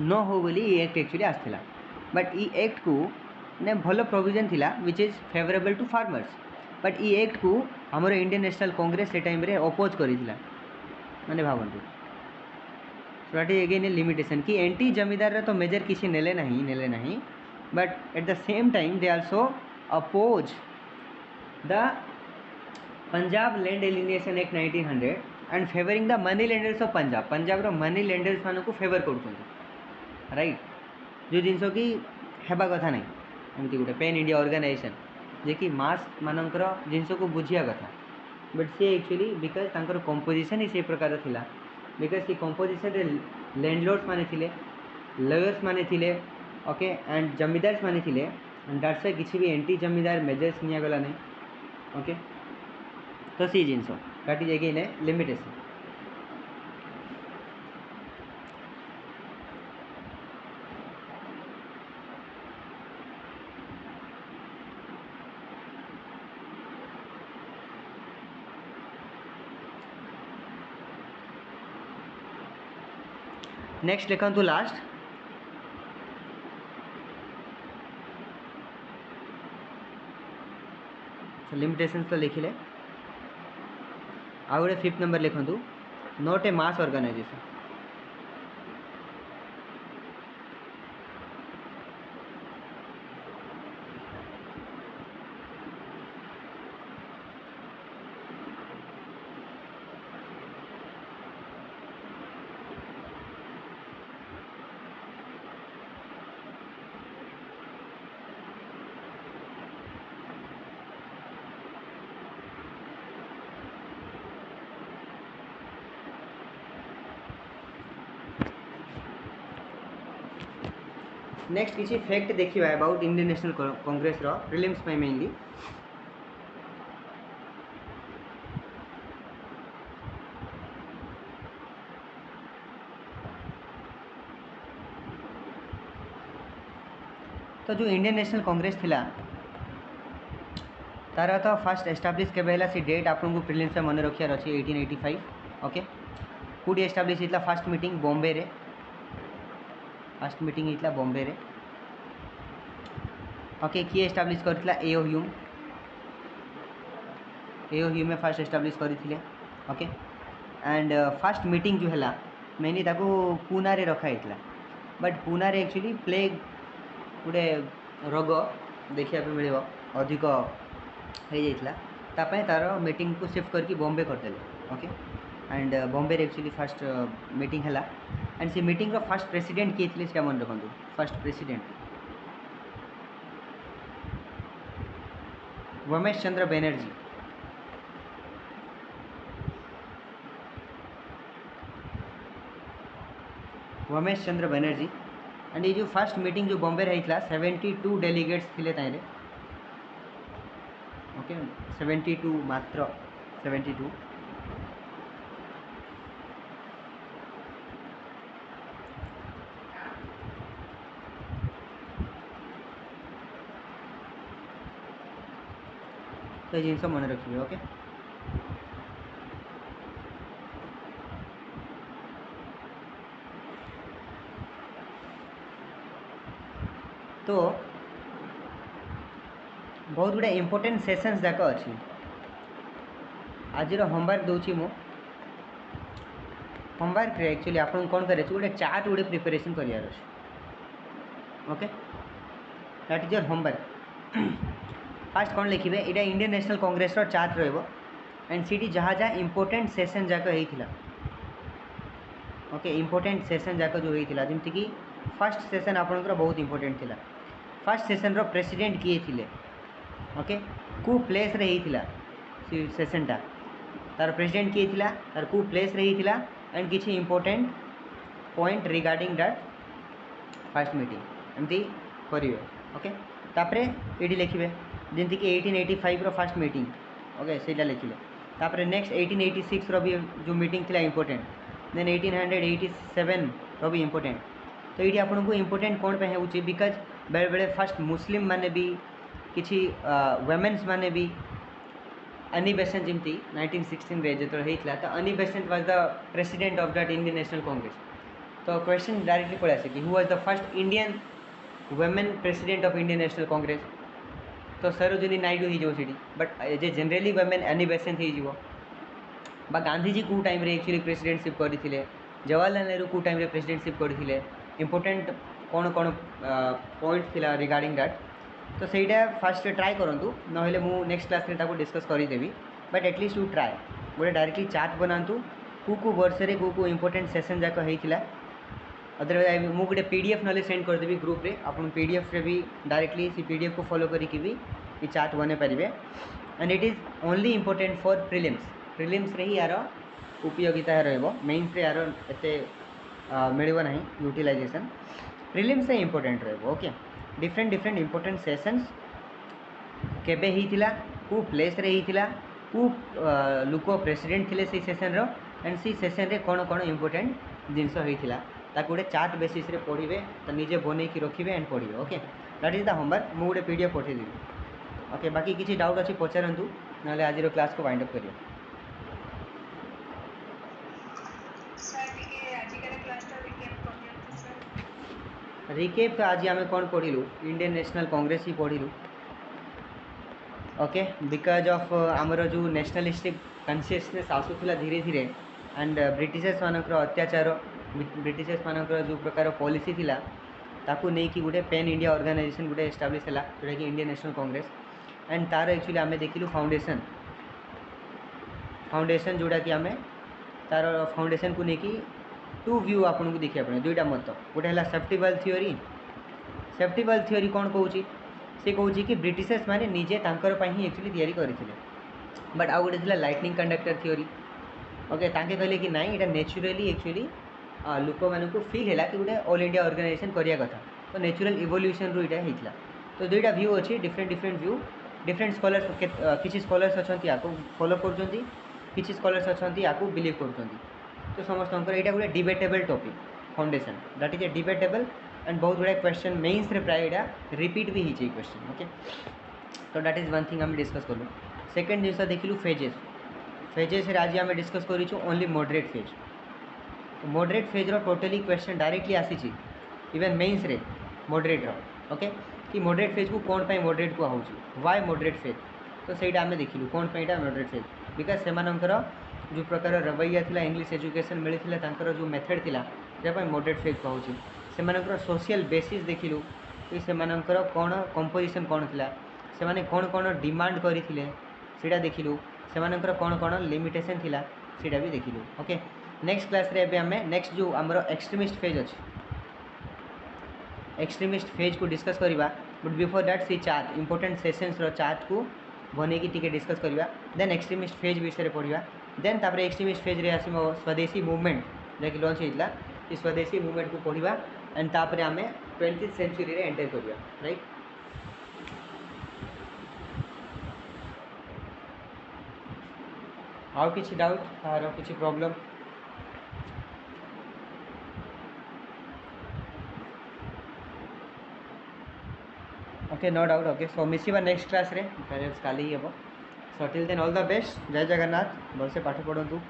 न हो बोली ये एक्ट एक्चुअली आसला बट ई एक्ट को ने भल प्रोविजन थिला which is favourable to farmers but ई एक्ट को आमर इंडियन नेशनल कांग्रेस से टाइम रे अपोज करिथिला माने भावंतु. So that is again a limitation कि एंटी जमीदार तो मेजर किसी नेले नहीं but at the same time they also oppose the Punjab land alienation act 1900 and favouring the money lenders of Punjab रो मनी लेंडर्स मान को फेवर कर राइट जो जिनस कि हेबा कथा नहीं एमती गोटे पेन इंडिया ऑर्गेनाइजेशन जे कि मास मानकर जिनस को बुझिया कथा बट सी एक्चुअली बिकज तांकर कंपोजिशन ही से प्रकार थिला बिकज सी कंपोजिशन रे लैंडलॉर्ड्स माने थिले लॉयर्स माने थिले ओके एंड जमीदार्स माने थिले एंड दैट्स व्हाई किसी भी एंटी जमीदार मेजर्स निया गला नहीं. ओके तो सी जिनस that is again a limitation. Next लिखंतु लास्ट लिमिटेशंस तो लिखिले आ गोटे 5th नंबर लिखंतु not a mass organisation. Next किसी फैक्ट देखिए अबाउट इंडियन नेशनल कांग्रेस रो प्रीलिम्स में मेनली तो जो इंडियन नेशनल कांग्रेस थिला तार तो फर्स्ट एस्टाब्लिश के सी डेट आपको प्रीलिम्स में मन रखियार अच्छी 1885. ओके कौटी एस्टाब्लीश होता फास्ट मीटिंग बॉम्बे रे फास्ट मीटिंग होता बॉम्बे रे ओके किए एस्टाब्लीश करथिला एओ ह्यूम फास्ट एस्टाब्लीश करथिले ओके एंड फास्ट मीटिंग जो है मेनली ताको पूना रे रखा होता बट पूना रे एक्चुअली प्लेग गोटे रोग देखा मिल अधिक हो जाता तापाई तार मीटिंग को शिफ्ट करके बॉम्बे करदे ओके एंड बॉम्बे रे एक्चुअली फास्ट मीटिंग है एंड से मीटिंग रो फास्ट प्रेसिडेंट किए थे मन रखु fast president Ramesh Chandra Banerjee Ramesh Chandra Banerjee and ये जो फास्ट मीटिंग जो बॉम्बे रही 72 डेलीगेट्स थे ताइरे ओके 72 मात्र 72 तो जिन मन रखिए ओके तो बहुत गुड़ा इंपोर्टेंट सेशंस जाक अच्छी आज होमवर्क दूची मु होमवर्क रे एक्चुअली आपन कौन करे गोटे चार्ट गोटे प्रिपरेशन करियार अछि okay that is your homework fast कौन लिखिबे इटा इंडियन नेशनल कांग्रेस रो चार्ट रहबो एंड सीटी जहाँ जहाँ इंपोर्टेंट सेशन जाक होइथिला ओके इंपोर्टेंट सेशन जाक जो होइथिला जेमति कि फर्स्ट सेशन आपनकर बहुत इंपोर्टेंट थिला फर्स्ट सेशन रो प्रेसिडेंट किए थिले ओके कु प्लेस रे हिथिला सेशन टा तार प्रेसिडेंट किए थिला तार कु प्लेस रे हिथिला एंड किछि important point regarding that first meeting एमती करिवे ओके तापरे एडी लिखिबे जेंति कि 1885 रो फर्स्ट मीटिंग ओके सेटा लिखिले तापरे नेक्स्ट 1886 रो भी जो मीटिंग थिला इंपोर्टेंट देन 1887 रो भी इंपोर्टेंट तो ये आपको इंपोर्टेंट कौन पे होची बिकज बेले बेले फर्स्ट मुस्लिम माने भी किसी वुमेन्स माने भी अनी बेसेंट जमती 1916 रे जो होता तो अनी Besant was the president of that Indian national Congress तो क्वेश्चन डायरेक्टली पड़ा कि who was the first Indian women president of Indian national Congress तो सरोजिनी नायडू ही सीटी बट जे जनरली वुमेन अनी बेसेंट हो गांधीजी को टाइम रे एक्चुअली प्रेसिडेंटशिप करते जवाहरलाल नेहरू को टाइम रे प्रेसिडेंटशिप करते इंपोर्टेंट कौन कौन पॉइंट थिला रिगार्डिंग दैट तो सहीटा फास्ट ट्राए करूँ ना मु नेक्स्ट क्लास में डिस्कस करदेवी बट एटलिस्ट यू ट्राए गोटे डायरेक्टली चार्ट बनातु कु वर्ष रे कु इंपोर्टेंट सेशन जाक होता अदरवाइज मु गोटे पीडीएफ ना सेंड करदेवी ग्रुप रे आपन पीडीएफ रे भी डायरेक्टली सी पीडीएफ को फॉलो करके भी ये चार्ट बने पारे and it is only important for prelims रे ही यार उपयोगिता रहिबो मेन्स रे यार एते मिलबो नहीं यूटिलाइजेशन प्रिलिम्स रे इंपोर्टेंट रहिबो okay different different important sessions केबे हिथिला कु प्लेस रे हिथिला कु लुक प्रेसिडेंट थिले से सेशन रो एंड सी सेशन रे कोन कोन इंपोर्टेंट जिनस होइथिला ताको गोटे चार्ट बेसिस रे पढ़िबे तो निजे बनै कि रखिबे एंड पढ़िबे okay that is the homework मु गोटे पीडीएफ पठे देबी ओके बाकी किसी डाउट अच्छी पचारतु ना आज क्लास को वाइंड अप करिया रिकेप तो आज आम कौन पढ़लु इंडियन नेशनल कांग्रेस ही पढ़लु ओके बिकज ऑफ आमर जो नेशनलिस्टिक कॉन्शियसनेस आसूला धीरे धीरे एंड ब्रिटिशर्स मानकर अत्याचार ब्रिटिशर्स मानकर जो प्रकार पॉलिसी थिला ताकू नहीं कि गोटे पेन इंडिया ऑर्गेनाइजेशन गोटे एस्टाब्लिश है जोटा कि इंडियन नेशनल कांग्रेस एंड तार एक्चुअली आम देखिलु फाउंडेशन जोटा कि आम तार फाउंडेशन को लेकिन टू व्यू आपन को देखिए पड़े दुईटा मत गोटे है सेफ्टिबल थियोरी कौन कौची से कौची कि ब्रिटिशर्स माने निजे तांकर ही एक्चुअली तैयारी करथिले बट आउ गोटे थिला लाइटनिंग कंडक्टर थियोरी ओके तांके कहले कि नाई एटा नेचुरली एक्चुअली लोक मान को फील है कि गोटे ऑल इंडिया ऑर्गेनाइजेशन करिया कथा तो नेचुरल इवोल्यूशन रु इटा हेइतला तो दुईटा व्यू अच्छी different different view different scholars किसी स्कॉलर्स अच्छा या फॉलो कर किसी स्कॉलर्स अच्छा या बिलीव कर तो समस्त यहाँ गोटे debatable topic foundation that is a debatable and बहुत गुड़ा क्वेश्चन मेन्स रे प्राय यहाँ रिपीट भी होती क्वेश्चन ओके तो दैट इज वन थिंग आम डिस्कस कलु सेकेंड जिन देखिलु फेजेस आज आम डिस्कस करूँ only moderate phase moderate phase रो टोटली क्वेश्चन डायरेक्टली आसी इवन मेन्स रे मॉडरेट रो ओके कि मॉडरेट फेज को कौन पाई मॉडरेट को होउची व्हाई मॉडरेट फेज तो ସେଇଟା ଆମେ ଦେଖିଲୁ कौन पाईटा मॉडरेट फेज बिकज सेमानंकर जो प्रकार रवैया थिला इंग्लिश एजुकेशन मिलथिला तांकर जो मेथड थिला जे पाई मॉडरेट फेज कहउची सेमानंकर सोशल बेसिस देखिलु कि सेमानंकर कौन कंपोजिशन कौन थिला सेमाने कौन कौन डिमांड करिथिले सेटा देखिलु सेमानंकर कौन कौन लिमिटेशन थिला सेटा भी देखिलु ओके नेक्स्ट क्लास रे एबे हमें नेक्स्ट जो हमरो एक्सट्रीमिस्ट फेज अछि एक्सट्रीमिस्ट फेज को डिस्कस करिबा बट बिफोर दैट सी चार्ट इंपोर्टेंट सेशंस रो चार्ट को बने की टिके डिस्कस करिबा देन एक्सट्रीमिस्ट फेज विषय पढ़िबा देन तापर एक्सट्रीमिस्ट फेज रे आसीमो स्वदेशी मूवमेंट जेकी लॉन्च हेतला ई स्वदेशी मूवमेंट को पढ़िबा एंड तापर हमें 20th सेंचुरी रे एंटर करिबा राइट आउ किछि डाउट आरो किछि problem okay no doubt okay so मिसिबा नेक्स्ट क्लास रे पेरेंट्स काली ही हेबो so till then all the best जय जगन्नाथ भल से पाठ पढ़ंतु।